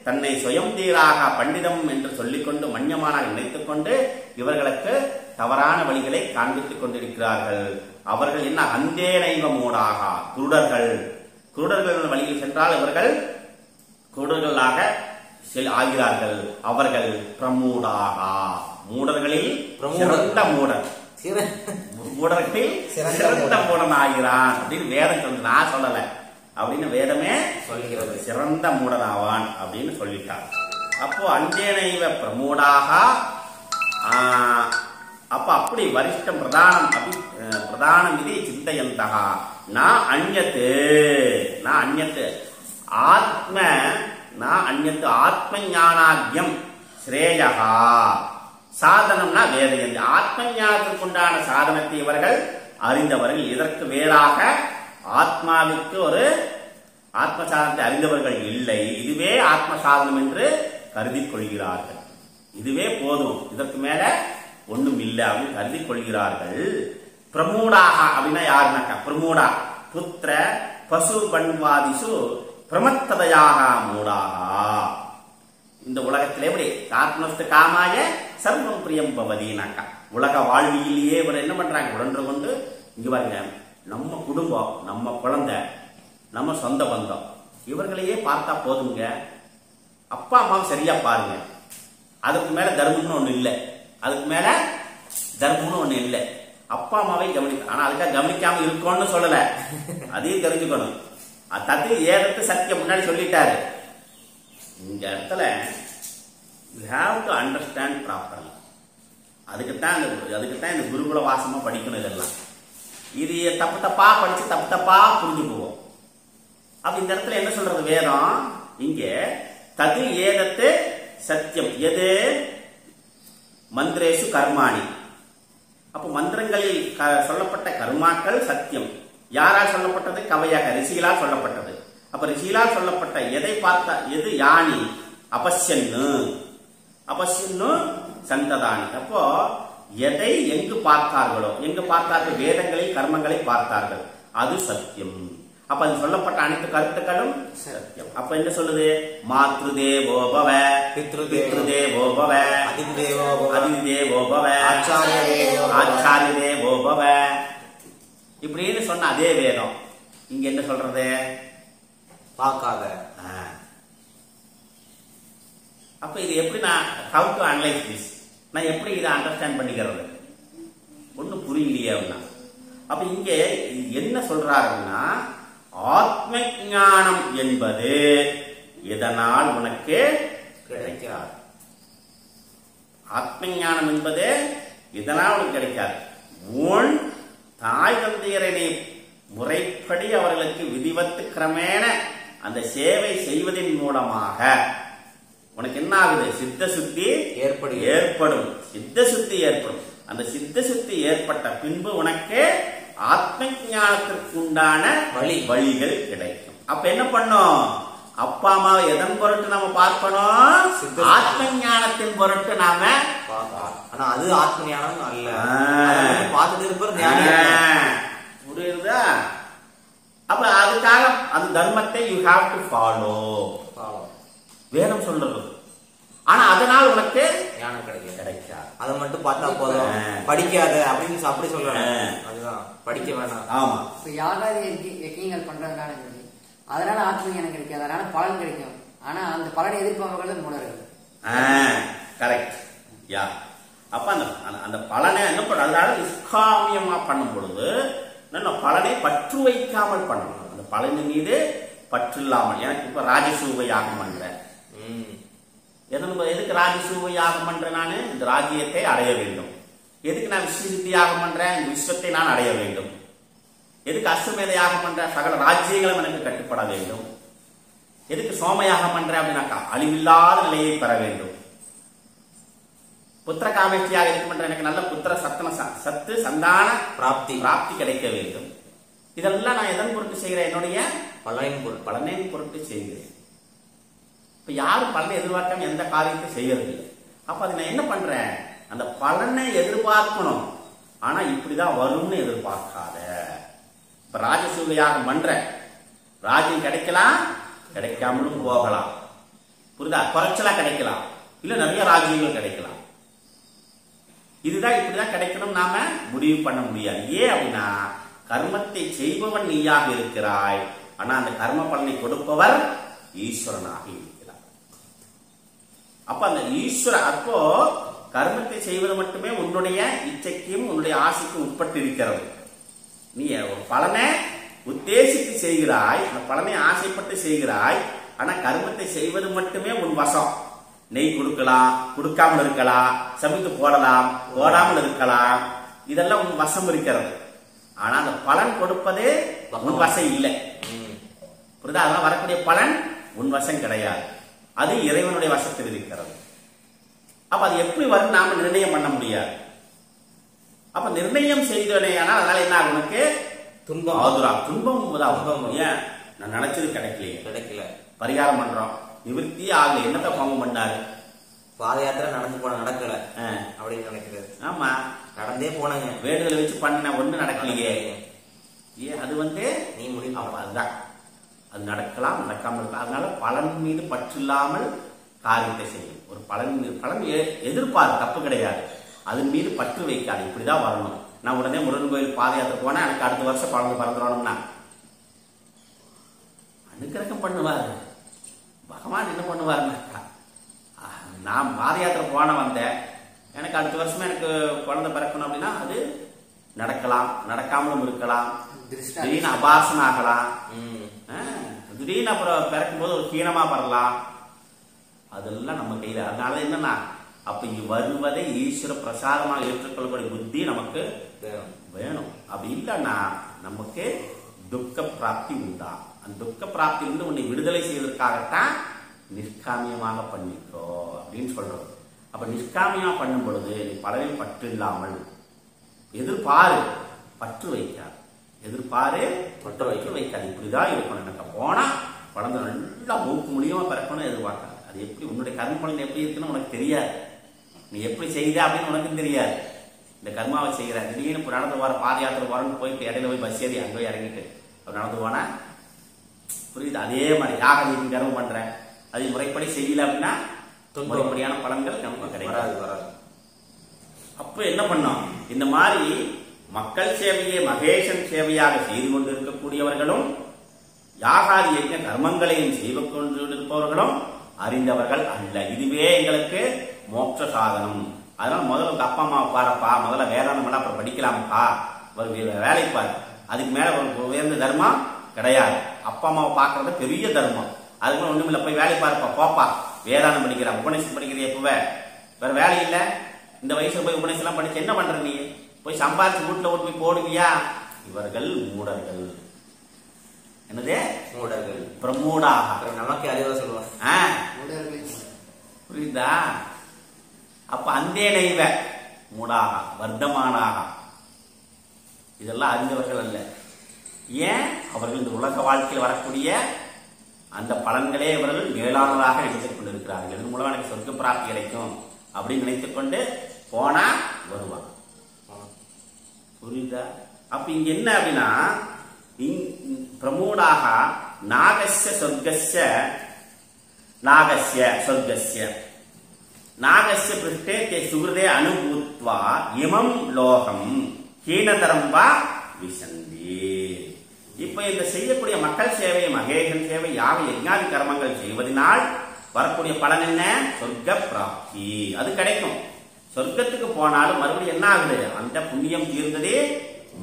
தன்னை சுயம் தீராக பண்டிதம் என்று சொல்லிக்கொண்டு மன்யமான நினைத்துக் கொண்டு இவர்களுக்கு தவறான வழிகளை காண்பித்துக் கொண்டிருக்கிறார்கள். அவர்கள் என்ன அந்தேனைவ மூடாக குருடர்கள், குருடர்கள் வழியில் சென்றால் இவர்கள் குருடர்களாக ஆகிறார்கள். அவர்கள் பிரமூடாக, மூடர்களில் சிறந்த மூடன், மூடர்களில் சிறந்த மூடன் ஆகிறான் அப்படின்னு வேதம் சொல்லுது, நான் சொல்லல அப்படின்னு வேதமே சொல்கிறது. சிறந்த மூடனாவான் அப்படின்னு சொல்லிட்டார். அப்போ அஞ்சேனைவ பிரமூடாக, அப்ப அப்படி வரிஷ்டம் பிரதானம் அப்படி பிரதானம் இது சிந்தையந்தகா நான் அந்யத்து ஆத்ம நான் அந்யத்து ஆத்ம ஞானாக்யம் ஸ்ரேயகா சாதனம்னா வேதயந்தி, ஆத்ம ஞானத்திற்குண்டான சாதனத்தை இவர்கள் அறிந்தவர்கள். இதற்கு வேறாக ஆத்மாவிற்கு ஒரு ஆத்ம சாதனத்தை அறிந்தவர்கள் இல்லை. இதுவே ஆத்ம சாதனம் என்று கருதி கொள்கிறார்கள். இதுவே போதும், இதற்கு மேல ஒண்ணும் இல்லை அப்படின்னு கருதி கொள்கிறார்கள். பிரமூடாக அப்படின்னா யாருனாக்கா பிரமூடா புத்திர பசு பண்வாதிசு பிரமத்ததையாக மூடாக. இந்த உலகத்திலே எப்படி ஆத்மஸ்து காமாய சர்வம் பிரியம் பவதினாக்கா உலக வாழ்வியிலேயே இவர் என்ன பண்றாங்க? உடன்று கொண்டு இங்க பாருங்க, நம்ம குடும்பம், நம்ம குழந்தை, நம்ம சொந்த பந்தம், இவர்களையே பார்த்தா போதுங்க. அப்பா அம்மாவை சரியா பாருங்க, அதுக்கு மேல தர்மம்னு ஒண்ணு இல்லை, அதுக்கு மேல தர்மம்னு ஒண்ணு இல்லை. அப்பா அம்மாவை கவனிக்க, ஆனா அதுக்காக கவனிக்காம இருக்கோம்னு சொல்லல, அதையும் தெரிஞ்சுக்கணும். தத்து ஏதத்து சத்தியம் முன்னாடி சொல்லிட்டாரு. இந்த இடத்துல you have to understand properly. அதுக்குத்தான் இந்த குருகுல வாசமா படிக்கணும். இதெல்லாம் இது தப்பு தப்பா படிச்சு தப்பு தப்பா புரிஞ்சு போவோம். அப்ப இந்த இடத்துல என்ன சொல்றது வேதம்? இங்க தது ஏதத்து சத்தியம், எது மந்திரேசு கர்மாணி. அப்ப மந்திரங்களில் சொல்லப்பட்ட கர்மாக்கள் சத்தியம். யாரால் சொல்லப்பட்டது? கவையாக ரிஷிகளால் சொல்லப்பட்டது. அப்ப ரிஷிகளால் சொல்லப்பட்ட எதை பார்த்தா எது யானி அபஸ்யன்னு சந்ததானி. அப்போ எதை எங்கு பார்த்தார்களோ, எங்கு பார்த்தார்கள்? வேதங்களில் கர்மங்களை பார்த்தார்கள், அது சத்தியம். அப்ப அது சொல்லப்பட்ட அனைத்து கருத்துக்களும் சத்தியம். அப்ப என்ன சொல்லுது? மாத்ருதேவோபவ பித்ருதேவோபவ அதிதேவோபவ ஆச்சாரியதேவோபவ இப்படின்னு சொன்ன அதே வேதம் இங்க என்ன சொல்றது? பார்க்காத. அப்ப இது எப்படி நான் how to analyze this? நான் எப்படி இதை அண்டர்ஸ்டாண்ட் பண்ணிக்கிறது? ஒன்னும் புரியலையே அப்படின்னா. அப்ப இங்க என்ன சொல்றாருன்னா, ஆத்ம ஞானம் என்பது எதனால் உனக்கு கிடைக்காது. ஆத்ம ஞானம் என்பது இதனால் உனக்கு கிடைக்காது. உன் தாய் தந்தையரை முறைப்படி அவர்களுக்கு விதிவத்து கிரமேண அந்த சேவை செய்வதன் மூலமாக உனக்கு என்ன ஆகுது? சித்த சுத்தி ஏற்படும். சித்த சுத்தி ஏற்படும். அந்த சித்த சுத்தி ஏற்பட்ட பின்பு உனக்கு ஆத்ம ஞானத்திற்கு உண்டான வழிகள் கிடைக்கும். அப்ப என்ன பண்ணும்? அப்பா அம்மாவை எதன் பொருட்டு நாம பார்க்கணும்? ஆத்ம ஞானத்தின் பொருட்டு நாம. ஆனா அது ஆத்ம ஞானம் அல்ல, பார்த்துட்டு இருப்பது புரியுதா? அப்ப அதுக்காக அந்த தர்மத்தை யூ ஹாவ் டு ஃபாலோ. வேதம் சொல்றது. ஆனா அதனால் உனக்கு ஞானம் கிடைக்காது. அதை மட்டும் பார்த்தா போதும், படிக்காத அப்படின்னு அப்படி சொல்றாங்க. அதுதான் படிக்க வேணாம். ஆமா, இப்ப யாராவது யஜ்ஞங்கள் பண்றதுனால அதனால ஆத்ம ஞானம் கிடைக்காது, அதனால பலன் கிடைக்கும். ஆனா அந்த பலனை எதிர்பார்ப்பவர்கள் மூடர்கள். கரெக்ட். யா, அப்ப அந்த பலனை என்ன பண்ண, அதனால நிஷ்காமியமா பண்ணும் பொழுது பலனை பற்று வைக்காமல் பண்ணணும். அந்த பலனின் மீது பற்று இல்லாமல். எனக்கு இப்ப ராஜசூப யாகம் பண்றேன். எதுக்கு ராஜசூப யாகம் பண்றேன்? நான் இந்த ராஜ்யத்தை அடைய வேண்டும். எதுக்கு நான் விஸ்வசித்தி யாகம் பண்றேன்? இந்த விஸ்வத்தை நான் அடைய வேண்டும். எதுக்கு அஸ்வமேத யாகம் பண்றேன்? சகல ராஜ்யங்களும் எனக்கு கட்டுப்பட வேண்டும். எதுக்கு சோமயாகம் பண்றேன் அப்படின்னாக்கா அழிவில்லாத நிலையை பெற வேண்டும். புத்திர காமேஷ்டியாக எதுக்கு பண்றேன்? எனக்கு நல்ல புத்திர சத்து சந்தான பிராப்தி கிடைக்க வேண்டும். இதெல்லாம் நான் எதன் பொருட்டு செய்கிறேன்? என்னுடைய பலனின் பொருட்டு செய்கிறேன். இப்ப யாரும் பலனை எதிர்பார்க்காம எந்த காரியத்தை செய்யறது இல்லை. அப்ப அதை நான் என்ன பண்றேன்? அந்த பலனை எதிர்பார்க்கணும். ஆனா இப்படிதான் வரும்னு எதிர்பார்க்காத. இப்ப ராஜசூக யாகம் பண்றேன், ராஜ்யம் கிடைக்கலாம், கிடைக்காமலும் போகலாம். புரியுதா? குறைச்சலா கிடைக்கலாம், இல்ல நிறைய ராஜ்யங்கள் கிடைக்கலாம். இதுதான் இப்படிதான் கிடைக்கணும் நாம முடிவு பண்ண முடியாது. ஏன் அப்படின்னா கர்மத்தை செய்பவன் நீயாக இருக்கிறாய், ஆனா அந்த கர்ம பலனை கொடுப்பவர் ஈஸ்வரனாக இருக்கிறார். அப்ப அந்த அப்போ கர்மத்தை செய்வது மட்டுமே உன்னுடைய இச்சைக்கும் உன்னுடைய ஆசைக்கும் உட்பட்டு இருக்கிறது. நீ ஒரு பலனை உத்தேசித்து செய்கிறாய், அந்த பலனை ஆசைப்பட்டு செய்கிறாய். ஆனா கர்மத்தை செய்வது மட்டுமே உன் வசம். நெய் கொடுக்கலாம், கொடுக்காமல் இருக்கலாம், சமைத்து போடலாம், போடாமல் இருக்கலாம். இதெல்லாம் உன் வசம் இருக்கிறது. ஆனா அந்த பலன் கொடுப்பதே உன் வசம் இல்லை. புரியுதா? அதெல்லாம் வரக்கூடிய பலன் உன் வசம் கிடையாது. அது இறைவனுடைய வசத்தில் இருக்கிறது. அப்ப அது எப்படி வரும் நாம நிர்ணயம் பண்ண முடியாது. அப்ப நிர்ணயம் செய்தோனேயானால் அதனால என்ன ஆகும்? உனக்கு துன்பம். ஏன் நான் நினைச்சது கிடைக்கல, பரிகாரம் பண்றோம், நிவர்த்தி ஆகல, என்னத்த பாவம் பண்ணாரு? பாத யாத்திரை நடந்து போன நடக்கல அப்படின்னு நினைக்கிறது. ஆமா, நடந்தே போனாங்க, வேண்டுதலை வச்சு பண்ண ஒண்ணு நடக்கலையே. ஏன் அது நீ முடிவு. அதுதான் அது நடக்கலாம், நடக்காமல் இருக்கலாம். அதனால பலன் மீது பற்று இல்லாமல் காரியத்தை செய்யும். ஒரு பலன் எதிர்பார்ப்பு தப்பு கிடையாது, அதன் மீது பற்று வைக்காது. இப்படிதான் வரணும். நான் உடனே முருகன் கோயில் பாத யாத்திரை போனா எனக்கு அடுத்த வருஷம் குழந்தை பிறந்துடணும்னா அனுக்கிரகம் பண்ணுவாரு பகவான். என்ன பண்ணுவாருனாக்கா, நான் பாத யாத்திரை போன வந்தேன், எனக்கு அடுத்த வருஷமே எனக்கு குழந்தை பிறக்கணும் அப்படின்னா அது நடக்கலாம், நடக்காமலும் இருக்கலாம், திடீர்னு அபாசனம் ஆகலாம், திடீர்னு அப்புறம் பிறக்கும் போது ஒரு கீனமா வரலாம். அதெல்லாம் நம்ம கையில. அதனால என்னன்னா, அப்ப இங்க வருவதை ஈஸ்வர பிரசாதமாக ஏற்றுக்கொள்ளக்கூடிய புத்தி நமக்கு வேணும். அப்படி இல்லைன்னா நமக்கு துக்க பிராப்தி உண்டா. அந்த துக்க பிராப்தி இருந்து உன்னை விடுதலை செய்வதற்காகத்தான் நிஷ்காமியமாக பண்ணிக்கோ அப்படின்னு சொல்றோம். அப்ப நிஷ்காமியமா பண்ணும் பொழுது நீ பலனில் பற்று இல்லாமல் எதிர்பாரு, பற்று வைக்காது. எதிர்பாரு, பற்று வைக்காது. இப்படிதான் இருக்கணும். எனக்கு போனா குழந்தை நல்லா மூக்கு முடியாம பிறக்கணும் எதிர்பார்க்காது. அது எப்படி உன்னுடைய கர்ம பலன் எப்படி இருக்குன்னு உனக்கு தெரியாது. நீ எப்படி செய்த அப்படின்னு உனக்கும் தெரியாது. இந்த கர்மாவை செய்கிற திடீர்னு நடந்து வர பாத யாத்திரை வரன்னு போயிட்டு இடையில போய் பஸ் ஏறி அங்கே போய் இறங்கிட்டு அவர் நடந்து போனா புரியுது. அதே மாதிரி யாக நீதி கர்மம் பண்றேன், அது முறைப்படி செய்யல அப்படின்னா முறைப்படியான பலன்கள் நமக்கு கிடைக்காது. அப்ப என்ன பண்ணோம்? இந்த மாதிரி மக்கள் சேவையை மகேசன் சேவையாக செய்து கொண்டு இருக்கக்கூடியவர்களும் யாகாதி யஜ்ஞ கர்மங்களையும் செய்து கொண்டிருப்பவர்களும் அறிந்தவர்கள் அல்ல. இதுவே எங்களுக்கு மோட்ச சாதனம். அதனால முதல்ல உங்க அப்பா அம்மா பாருப்பா, முதல்ல வேதாந்தம் பண்ண அப்புறம் படிக்கலாம்ப்பா, வேலைக்கு பாரு. அதுக்கு மேல ஒரு உயர்ந்த தர்மம் கிடையாது. அப்பா அம்மாவை பார்க்கறது பெரிய தர்மம். அதுக்கு ஒண்ணும் இல்லை, போய் வேலை பாருப்பா, போப்பா, வேதாந்தம் படிக்கிறா, உபநிஷம் படிக்கிறிய, இப்பவே வேற வேலை இல்லை, இந்த வயசுல போய் உபநிஷம் எல்லாம் படிச்சு என்ன பண்ற நீ? போய் சம்பாதிச்சு வீட்டுல ஓட்டு போய் போடுவியா? இவர்கள் மூடர்கள். என்னது? மூடர்கள். பிரமூடாக நமக்கு அறிவா சொல்லுவாங்க. புரியுதா? அப்ப அந்தே நைவ மூடாக வர்த்தமானாக இதெல்லாம் அறிந்தவர்கள் அல்ல. ஏன்? அவர்கள் இந்த உலக வாழ்க்கையில் வரக்கூடிய அந்த பலன்களே இவர்கள் மேலானதாக நினைத்துக் கொண்டிருக்கிறார்கள். இதன் மூலம் எனக்கு சொர்க்க பிராப்தி கிடைக்கும் அப்படின்னு நினைத்துக் கொண்டு போனா வருவாங்க. புரியுதா? அப்ப இங்க என்ன அப்படின்னா, பிரமூடாக நாகஸ்ய சொர்க்கஸ்ய நாகஸ்ய பிருஷ்டே தே சுகிருதே அனுபூத்வா இமம் லோகம் ஹீனதரம் வா விசந்தி. இப்ப இந்த செய்யக்கூடிய மக்கள் சேவை, மகேஷன் சேவை, யாக யஜ்ஞாதி கர்மங்கள் செய்வதனால் வரக்கூடிய பலன் என்ன? சொர்க்க பிராப்தி. அது கிடைக்கும். சொர்க்கத்துக்கு போனாலும் மறுபடியும் என்ன ஆகுது? அந்த புண்ணியம் தீர்ந்ததே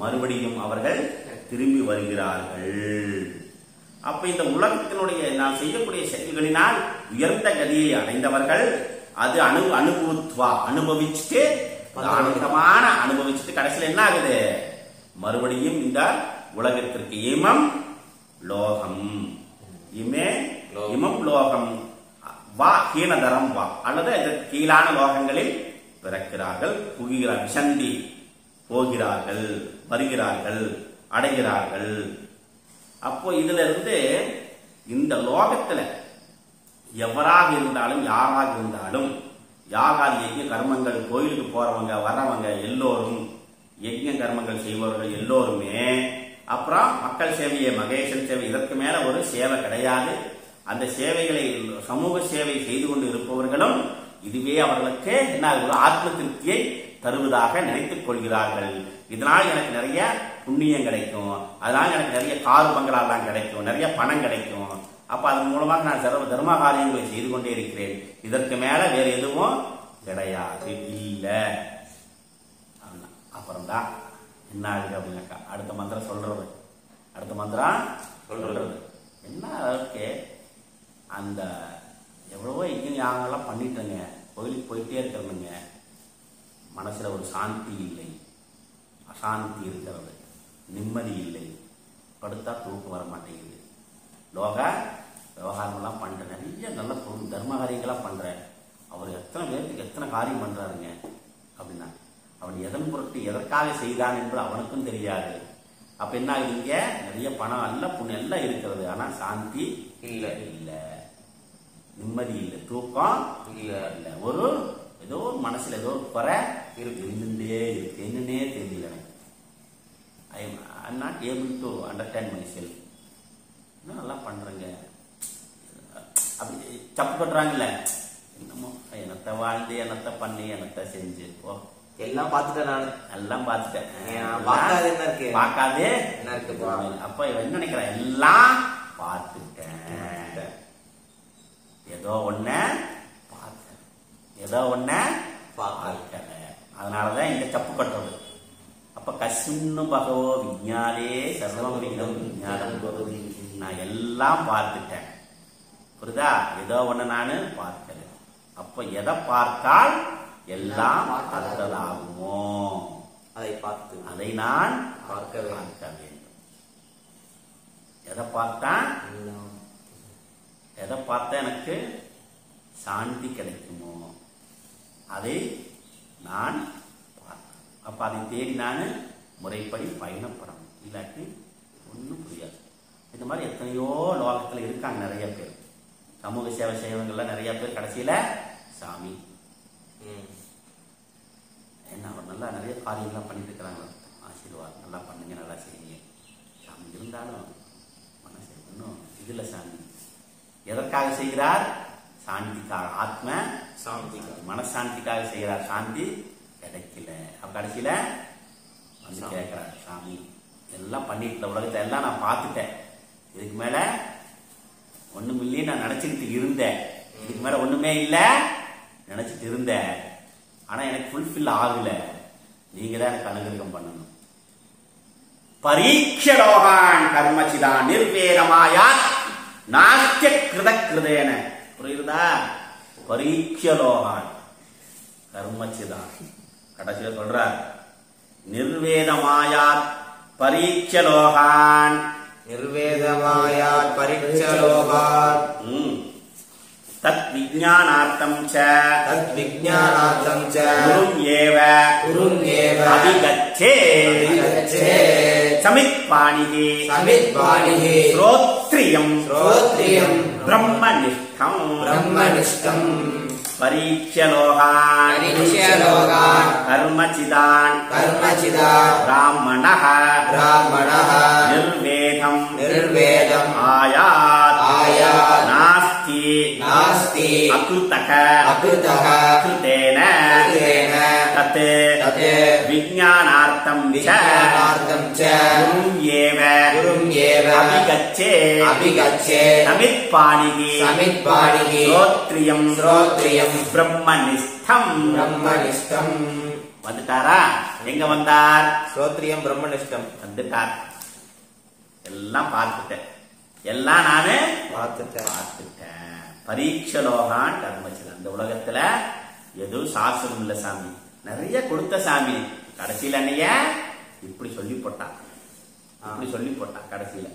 மறுபடியும் அவர்கள் திரும்பி வருகிறார்கள். அப்ப இந்த உலகத்தினுடைய நான் செய்யக்கூடிய செயல்களினால் உயர்ந்த கதியை அடைந்தவர்கள் அது அனுபூத்வா அனுபவிச்சுட்டு ஆனந்தமான அனுபவிச்சுட்டு கடைசியில் என்ன ஆகுது? மறுபடியும் இந்த உலகத்திற்கு இமம் லோகம் இமம் லோகம் வா ஹீனதரம் வா அல்லது கீழான லோகங்களில் பிறக்கிறார்கள், புகுகிறார்கள், விசந்தி போகிறார்கள், வருகிறார்கள், அடைகிறார்கள். அப்போ இதுல இருந்து இந்த லோகத்துல எவராக இருந்தாலும் யாராக இருந்தாலும் யாகாதி யஜ்ஞ கர்மங்கள் கோயிலுக்கு போறவங்க வர்றவங்க எல்லோரும் யஜ்ஞ கர்மங்கள் செய்பவர்கள் எல்லோருமே அப்புறம் மக்கள் சேவையை மகேஷன் சேவை இதற்கு மேல ஒரு சேவை கிடையாது. அந்த சேவைகளை சமூக சேவை செய்து கொண்டு இருப்பவர்களும் இதுவே அவர்களுக்கு என்ன ஆத்ம திருப்தியை தருவதாக நினைத்துக் கொள்கிறார்கள். இதனால் எனக்கு நிறைய புண்ணியம் கிடைக்கும், அதனால எனக்கு நிறைய கார் பங்களாலாம் கிடைக்கும், நிறைய பணம் கிடைக்கும். அப்ப அதன் மூலமாக நான் தர்ம காரியங்களை செய்து கொண்டே இருக்கிறேன், இதற்கு மேல வேற எதுவும் கிடையாது இல்ல. அப்புறம்தான் என்ன ஆகுது அப்படின்னாக்கா அடுத்த மந்திரம் சொல்றது என்ன ஓகே அந்த எவ்வளவோ இங்கே யாரெல்லாம் பண்ணிட்டேங்க, கோயிலுக்கு போயிட்டே இருக்கிறவங்க மனசுல ஒரு சாந்தி இல்லை, அசாந்தி இருக்கிறது, நிம்மதி இல்லை, படுத்தா தூக்கம் வர மாட்டேங்குது, லோக விவகாரங்கள்லாம் பண்றேன், நிறைய நல்ல தர்ம காரியங்களாம் பண்றேன், அவர் எத்தனை பேருக்கு எத்தனை காரியம் பண்றாருங்க அப்படின்னா அவன் எதன் பொருட்டு எதற்காக செய்தான் என்று அவனுக்கும் தெரியாது. அப்ப என்ன ஆகுதுங்க? நிறைய பணம் அல்ல புண்ணியம் எல்லாம் இருக்கிறது, ஆனா சாந்தி இல்ல, நிம்மதி இல்லை, தூக்கம் இல்ல, ஒரு ஏதோ ஒரு மனசுல ஏதோ ஒரு குறை இருந்துட்டே இருக்கு, என்னன்னே தெரியல எனக்கு. I am not able to understand my self. நல்லா பண்றேங்க அப்படி தப்பு பண்றாங்கல்ல, என்னமோ என்னத்தை வாழ்ந்து என்னத்தை பண்ணி என்னத்தை செஞ்சு எல்லாம் பார்த்துட்டேன், நான் எல்லாம் பார்த்துட்டேன், பார்க்காதே என்ன இருக்கு. அப்ப என்ன நினைக்கிறேன்? எல்லாம் பார்த்துட்டேன், ஏதோ ஒண்ண பார்த்தேன், ஏதோ ஒண்ண பார்க்கல, அதனாலதான் இந்த தப்பு கட்டுறது. அப்ப கசின்னு பகவோ விஞ்ஞானே சர்வம் விஞ்ஞானம், நான் எல்லாம் பார்த்துட்டேன், புரியுதா? ஏதோ ஒண்ணு நானு பார்க்கல. அப்ப எதை பார்த்தால் எல்லாம் பார்த்ததாகுமோ அதை நான் பார்க்க வேண்டும். எதை பார்த்தா எனக்கு சாந்தி கிடைக்குமோ அதை நான் பார்த்தேன். அப்ப அதை தேடி நான் முறைப்படி பயணப்படணும், இல்லாட்டி ஒன்றும் புரியாது. இந்த மாதிரி எத்தனையோ லோகத்துல இருக்காங்க நிறைய பேர், சமூக சேவை செய்வங்கள்ல நிறைய பேர் கடைசியில சாமி என்ன அவர் நல்லா நிறைய காரியங்கள்லாம் பண்ணிட்டு இருக்கிறாங்க, ஆசீர்வாதம் நல்லா பண்ணுங்க, நல்லா செய்யுங்க சாமி. இருந்தாலும் மனசு இன்னும் இதுல சாமி எதற்காக செய்கிறார்? சாந்திக்காக, ஆத்ம சாந்திக்காக, மனசாந்திக்காக செய்கிறார். சாந்தி கிடைக்கல. அப்ப கடைசியில வந்து கேட்கிறார், சாமி எல்லாம் பண்ணிட்டு உலகத்தை எல்லாம் நான் பார்த்துட்டேன், இதுக்கு மேல ஒண்ணும் இல்லையே நான் நினைச்சுக்கிட்டு இருந்தேன், இதுக்கு மேல ஒண்ணுமே இல்லை நினைச்சிட்டு இருந்தேன், ஆனா எனக்கு ஃபுல்ஃபில் ஆகல, நீங்க தான் எனக்கு அனுகிரகம் பண்ணணும். பரீட்சலோகான் கர்மச்சிதான் நிர்வேதமாயா நாஸ்திய கிருத கிருதேன, புரியுதா? பரீட்சலோகான் கர்மச்சிதான் கடைசியில சொல்றார், நிர்வேதமாயாத் பரீட்சலோகான், நிர்வேதமாயாத் பரீட்சலோகான் தத் விஞ்ஞானார்த்தம் ச குரும் ஏவ அபிகச்சே சமித்பாணிஹி ஸ்ரோத்ரியம் பிரம்மனிஷ்டம் பரீட்சலோகான் கர்மசிதான் பிராமணः நிர்வேதம் ஆயாத் நாஸ்தி அகிருதக கிருதேன தத் விஞ்ஞானார்த்தம் ச குரும் ஏவ அபிகச்சே சமித்பாணிகி ஸ்ரோத்ரியம் பிரம்மனிஷ்டம் வந்துட்டாரா? எங்க வந்தார்? ஸ்ரோத்ரியம் பிரம்மனிஷ்டம் வந்துட்டார். எல்லாம் பார்த்துட்டேன், எல்லாம் நானு பார்த்துட்டேன். பரீட்சலோகான் கர்மசிதான். இந்த உலகத்துல எதுவும் சாஸ்திரம் இல்ல சாமி, நிறைய கொடுத்த சாமி. கடைசியில அன்னைய இப்படி சொல்லி போட்டான், கடைசியில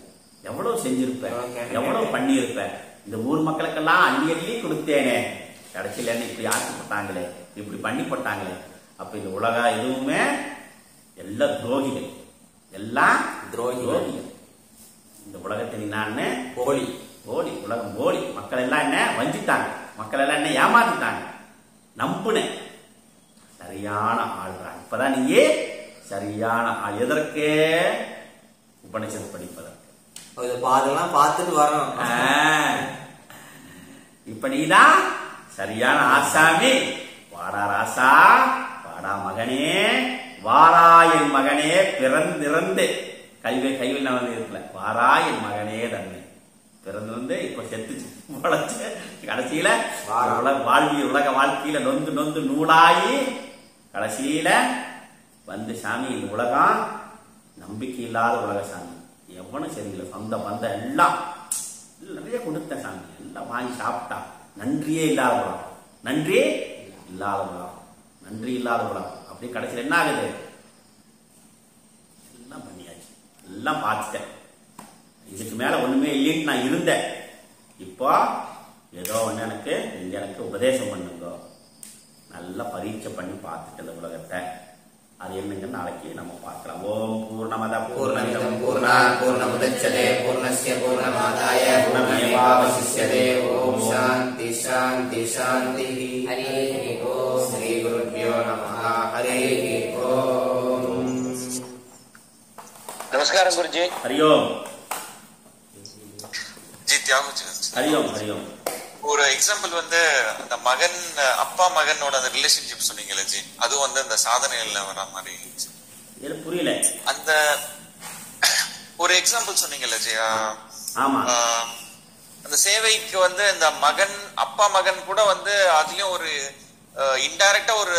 எவ்வளவு செஞ்சிருப்ப, எவ்வளவு பண்ணியிருப்ப, இந்த ஊர் மக்களுக்கெல்லாம் அள்ளி அள்ளி கொடுத்தேனே, கடைசியில என்ன இப்படி ஆசைப்பட்டாங்களே, இப்படி பண்ணி போட்டாங்களே. அப்ப இந்த உலகம் எதுவுமே எல்லாம் துரோகிகள், எல்லாம் துரோகிகள். இந்த உலகத்தை நான் போலி உலகம் போலி. மக்கள் எல்லாம் என்ன வஞ்சிட்டாங்க, மக்கள் எல்லாம் என்ன ஏமாத்திட்டாங்க. நம்புனேன், சரியான ஆள்றாங்க. இப்பதான் நீயே சரியான ஆள். எதற்கு? உபநிஷத்து படிப்பதற்கு. பாதெல்லாம் பார்த்துட்டு வரணும். இப்ப நீதான் சரியான ஆசாமி. வாடா ராசா, வாடா மகனே, வாரா என் மகனே, பிறந்திறந்து கைவில் நான் இருக்கல, வாரா என் மகனே தன்னை பிறந்திருந்து இப்ப செத்து வளர்ச்சு. கடைசியில உலக வாழ்க்கையில நொந்து நூலாயி கடைசியில வந்து சாமி இந்த உலகம் நம்பிக்கை இல்லாத உலக சாமி, எவனும் சரியில்லை, சொந்த பந்தம் எல்லாம் நிறைய கொடுத்த சாமி, எல்லாம் வாங்கி சாப்பிட்டா. நன்றியே இல்லாத உலகம், நன்றி இல்லாத உலகம். அப்படி கடைசியில் என்ன ஆகுது? எல்லாம் பண்ணியாச்சு, எல்லாம் பார்த்துட்டேன். இதுக்கு மேல ஒண்ணுமே இல்லைன்னு நான் இருந்தேன். இப்போ ஏதோ ஒண்ணு எனக்கு உபதேசம் பண்ணுங்க. நல்லா பரீட்சை பண்ணி பார்த்துட்டு இந்த உலகத்தை, அது என்னங்க நாளைக்கு நம்ம பார்க்கலாம். ஓம் பூர்ணமத பூர்ணமிதம் பூர்ணாத் பூர்ணமுதச்யதே பூர்ணஸ்ய பூர்ணமாதாய பூர்ணமேவாவசிஷ்யதே. ஓம் சாந்தி சாந்தி சாந்தி. ஹரி ஓம். ஸ்ரீ குருப்யோ நமः. ஹரி ஓம். நமஸ்காரம் குருஜி. ஹரி ஓம். ஹரி ஓம். ஒரு எக்ஸாம்பிள் வந்து அந்த மகன் அப்பா மகனோட அந்த ரிலேஷன்ஷிப் சொன்னீங்கல்ல ஜி, அது வந்து அந்த சாதனைகள்ல வர மாதிரி புரியல. அந்த ஒரு எக்ஸாம்பிள் சொன்னீங்கல்ல ஜி, அந்த சேவைக்கு வந்து இந்த மகன் அப்பா மகன் கூட வந்து அதுலயும் ஒரு இன்டைரக்டா ஒரு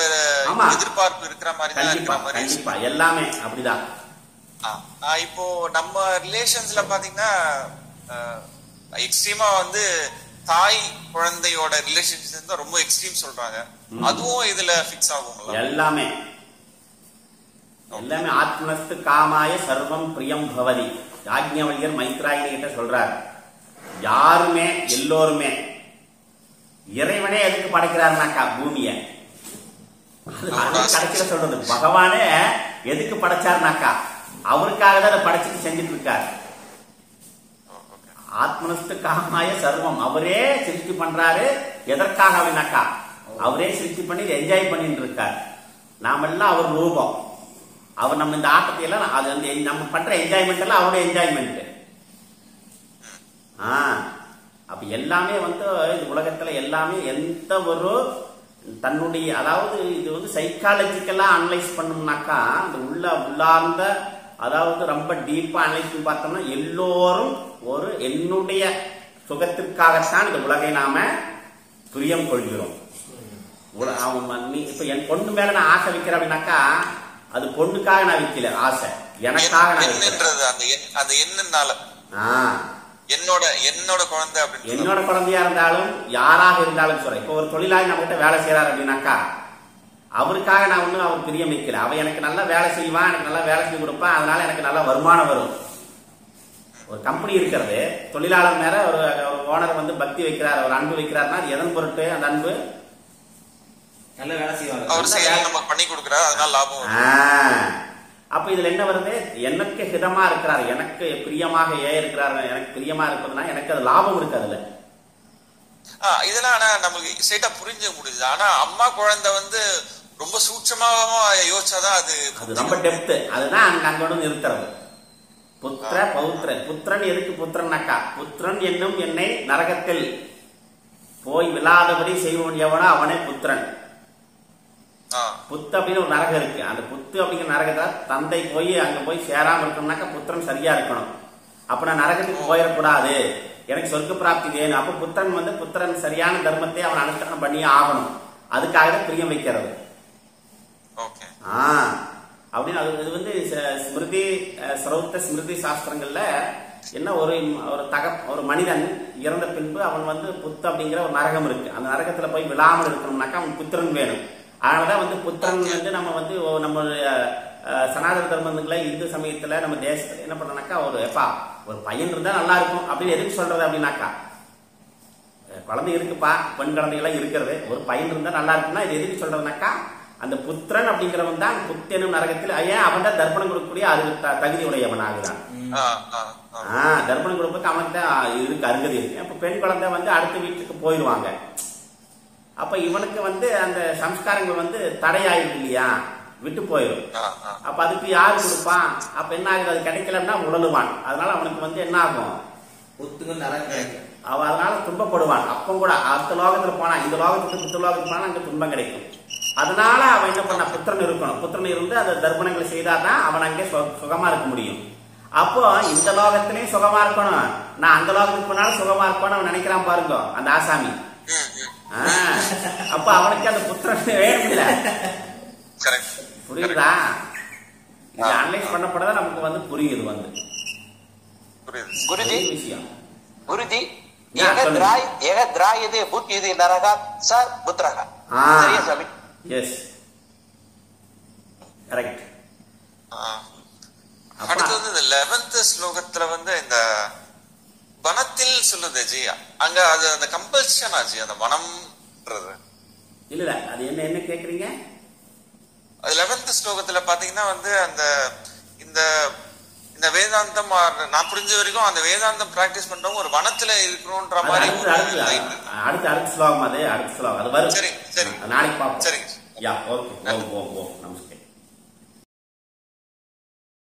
எதிர்பார்ப்பு இருக்கிற மாதிரி தான் இருக்கிற மாதிரி எல்லாமே அப்படிதான். இப்போ நம்ம ரிலேஷன்ஸ்ல பாத்தீங்கன்னா எக்ஸ்ட்ரீமா வந்து தாய் குழந்தையோட ரிலேஷன்ஷிப் தான் ரொம்ப எக்ஸ்ட்ரீம் சொல்றாங்க. அதுவும் இதுல ஃபிக்ஸ் ஆகுங்களா? எல்லாமே ஆத்மனஸ்து காமாய சர்வம் பிரியம் பவதி. யாஜ்ஞவல்யர் மைத்ராயணி கிட்ட சொல்றார். யாருமே எல்லோருமே இறைவனே எதுக்கு படைக்கிறாருனாக்கா பூமிய கடைசியில சொல்றது, பகவானே எதுக்கு படைச்சாருனாக்கா அவருக்காக தான் அதை படைச்சிட்டு செஞ்சுட்டு இருக்காரு. ஆத்மனஸ்து காமாய சர்வம், அவரே சிருஷ்டி பண்றாரு. எதற்காக அப்படின்னாக்கா அவரே சிருஷ்டி பண்ணி என்ஜாய் பண்ணிட்டு இருக்காரு. நாமெல்லாம் அவர் ரூபம். அவர் நம்ம இந்த ஆட்டத்தை எல்லாம் அது வந்து நம்ம பண்ற என்ஜாய்மெண்ட் எல்லாம் அவருடைய என்ஜாய்மெண்ட். அப்ப எல்லாமே வந்து இந்த உலகத்துல எல்லாமே எந்த ஒரு தன்னுடைய, அதாவது இது வந்து சைக்காலஜிக்கலா அனலைஸ் பண்ணோம்னாக்கா இந்த உள்ளார்ந்த, அதாவது ரொம்ப டீப்பா அனலைஸ் பண்ணி பார்த்தோம்னா எல்லோரும் ஒரு என்னுடைய சுகத்திற்காகத்தான் இந்த உலகை நாம பிரியம் கொள்கிறோம். இப்ப என் பொண்ணு மேல நான் ஆசை வைக்கிறேன் அப்படின்னாக்கா அது பொண்ணுக்காக நான் வைக்கல ஆசை, எனக்காக நான் என்னோட குழந்தை, என்னோட குழந்தையா இருந்தாலும் யாராக இருந்தாலும் சொல்றேன். இப்ப ஒரு தொழிலாளி நம்ம கிட்ட வேலை செய்யறாரு அப்படின்னாக்கா அவருக்காக நான் ஒன்னும் அவர் பிரியம் வைக்கல. அவ எனக்கு நல்லா வேலை செய்வான், எனக்கு நல்லா வேலை செஞ்சு கொடுப்பான், அதனால எனக்கு நல்ல வருமானம் வரும். ஒரு கம்பெனி இருக்கிறது, தொழிலாளர் மேல ஒரு ஓனர் வந்து பக்தி வைக்கிறார், ஒரு அன்பு வைக்கிறாருன்னா அது எதன் பொருட்டு? அந்த அன்பு நல்ல வேலை செய்வாங்க, பண்ணி கொடுக்கிறார், அதனால லாபம். அப்ப இதுல என்ன வருது? எனக்கு ஹிதமா இருக்கிறார், எனக்கு பிரியமாக இருக்கிறார், எனக்கு பிரியமா இருக்கிறதுனா எனக்கு அது லாபம் இருக்கு. அதுல இதெல்லாம் ஆனா நமக்கு ஸ்ட்ரைட்டா புரிஞ்சுக்க முடியுது. ஆனா அம்மா குழந்தை வந்து ரொம்ப சூட்சமா யோசிச்சாதான் அது ரொம்ப டெப்த். அதுதான் அங்கோட நிறுத்துறது. புத்திர பௌத்திரன். புத்திரன் எதுக்கு புத்திரன்னாக்கா, புத்திரன் என்னும் என்னை நரகத்தில் போய் விழாதபடி செய்வோன் எவனோ அவனே புத்திரன். புத்து அப்படின்னு ஒரு நரகம் இருக்கு. அந்த புத்து அப்படிங்கிற நரகத்தை தந்தை போய் அங்க போய் சேராம இருக்கணும்னாக்கா புத்திரன் சரியா இருக்கணும். அப்ப நான் நரகத்துக்கு போயிடக்கூடாது, எனக்கு சொர்க்க பிராப்தி வேணும். அப்ப புத்திரன் வந்து புத்திரன் சரியான தர்மத்தை அவன் அனுஷ்டானம் பண்ணியே ஆகணும். அதுக்காக பிரியம் வைக்கிறது. அப்படின்னு இது வந்து ஸ்மிருதி ஸ்ரௌத்த ஸ்மிருதி சாஸ்திரங்கள்ல என்ன ஒரு மனிதன் இறந்த பின்பு அவன் வந்து புத்து அப்படிங்கிற ஒரு நரகம் இருக்கு. அந்த நரகத்துல போய் விழாமல் இருக்கணும்னாக்கா அவன் புத்திரன் வேணும். அதனாலதான் வந்து புத்திரன் வந்து நம்ம வந்து நம்ம சனாதன தர்மங்களை இந்து சமயத்துல நம்ம தேசத்துல என்ன பண்றோம்னாக்கா ஒரு பையன் இருந்தா நல்லா இருக்கும் அப்படின்னு எதுக்கு சொல்றது அப்படின்னாக்கா, குழந்தை இருக்குப்பா, பெண் குழந்தைகள்லாம் இருக்கிறது, ஒரு பையன் இருந்தா நல்லா இருக்குன்னா இது எதுக்கு சொல்றதுனாக்கா, அந்த புத்திரன் அப்படிங்கிறவன் தான் புத்தனும் நரகத்தில் ஏன் அவன் தான் தர்ப்பணம் கொடுக்கக்கூடிய தகுதி உடையவன் ஆகுதான். தர்ப்பணம் கொடுப்பதுக்கு அவனுக்கு தான் இருக்கு, அருகதி இருக்கு. அப்ப பெண் குழந்தை வந்து அடுத்த வீட்டுக்கு போயிடுவாங்க. அப்ப இவனுக்கு வந்து அந்த சம்ஸ்காரங்கள் வந்து தடையாயிருக்கு இல்லையா, விட்டு போயிடும். அப்ப அதுக்கு யாரு கொடுப்பான்? அப்ப என்ன ஆகுது, அது கிடைக்கலன்னா உழலுவான். அதனால அவனுக்கு வந்து என்ன ஆகும், அவன் அதனால துன்பப்படுவான். அப்ப கூட அடுத்த லோகத்துல போனா, இந்த லோகத்துக்கு புத்த லோகத்துக்கு போனா அங்க துன்பம் கிடைக்கும். அதனால அவன் என்ன பண்ண, புத்திரன் இருக்கணும். புத்திரன் இருந்து அந்த தர்ப்பணங்களை செய்தாதான் அவன் அங்கே சுகமா இருக்க முடியும். அப்போ இந்த லோகத்திலயும் சுகமா இருக்கணும், நான் அந்த லோகத்துக்கு போனாலும் சுகமா இருக்கணும் அவன் நினைக்கிறான் பாருங்க அந்த ஆசாமி. அப்ப அவனுக்கு அந்த புத்திரன் வேணும்ல, புரியுதா? இது அனலைஸ் பண்ணப்படதான் நமக்கு வந்து புரியுது வந்து விஷயம். குருஜி திராயதே புத்தியதே நரகா சார் புத்திரகா. சரியா சாமி? Yes, correct. அடுத்து வந்து இந்த 11th ஸ்லோகத்துல வந்து இந்த வனத்தில் சொல்லுது ஜி, அங்க அது அந்த கம்பல்ஷன் ஆச்சு அந்த வனம்ன்றது. இல்ல அது என்ன கேக்குறீங்க? 11th ஸ்லோகத்துல பாத்தீங்கன்னா வந்து அந்த இந்த இந்த வேதாந்தம் நான் புரிஞ்ச வரைக்கும் அந்த வேதாந்தம் பிராக்டிஸ் பண்றவங்க ஒரு வனத்துல இருக்கணும்ன்ற மாதிரி அடுத்த ஸ்லோகம் அது அடுத்த ஸ்லோகம் அது வரும். சரி சரி நாளைக்கு பார்ப்போம். சரி. யா, ஓகே. ஓ நமஸ்காரம்.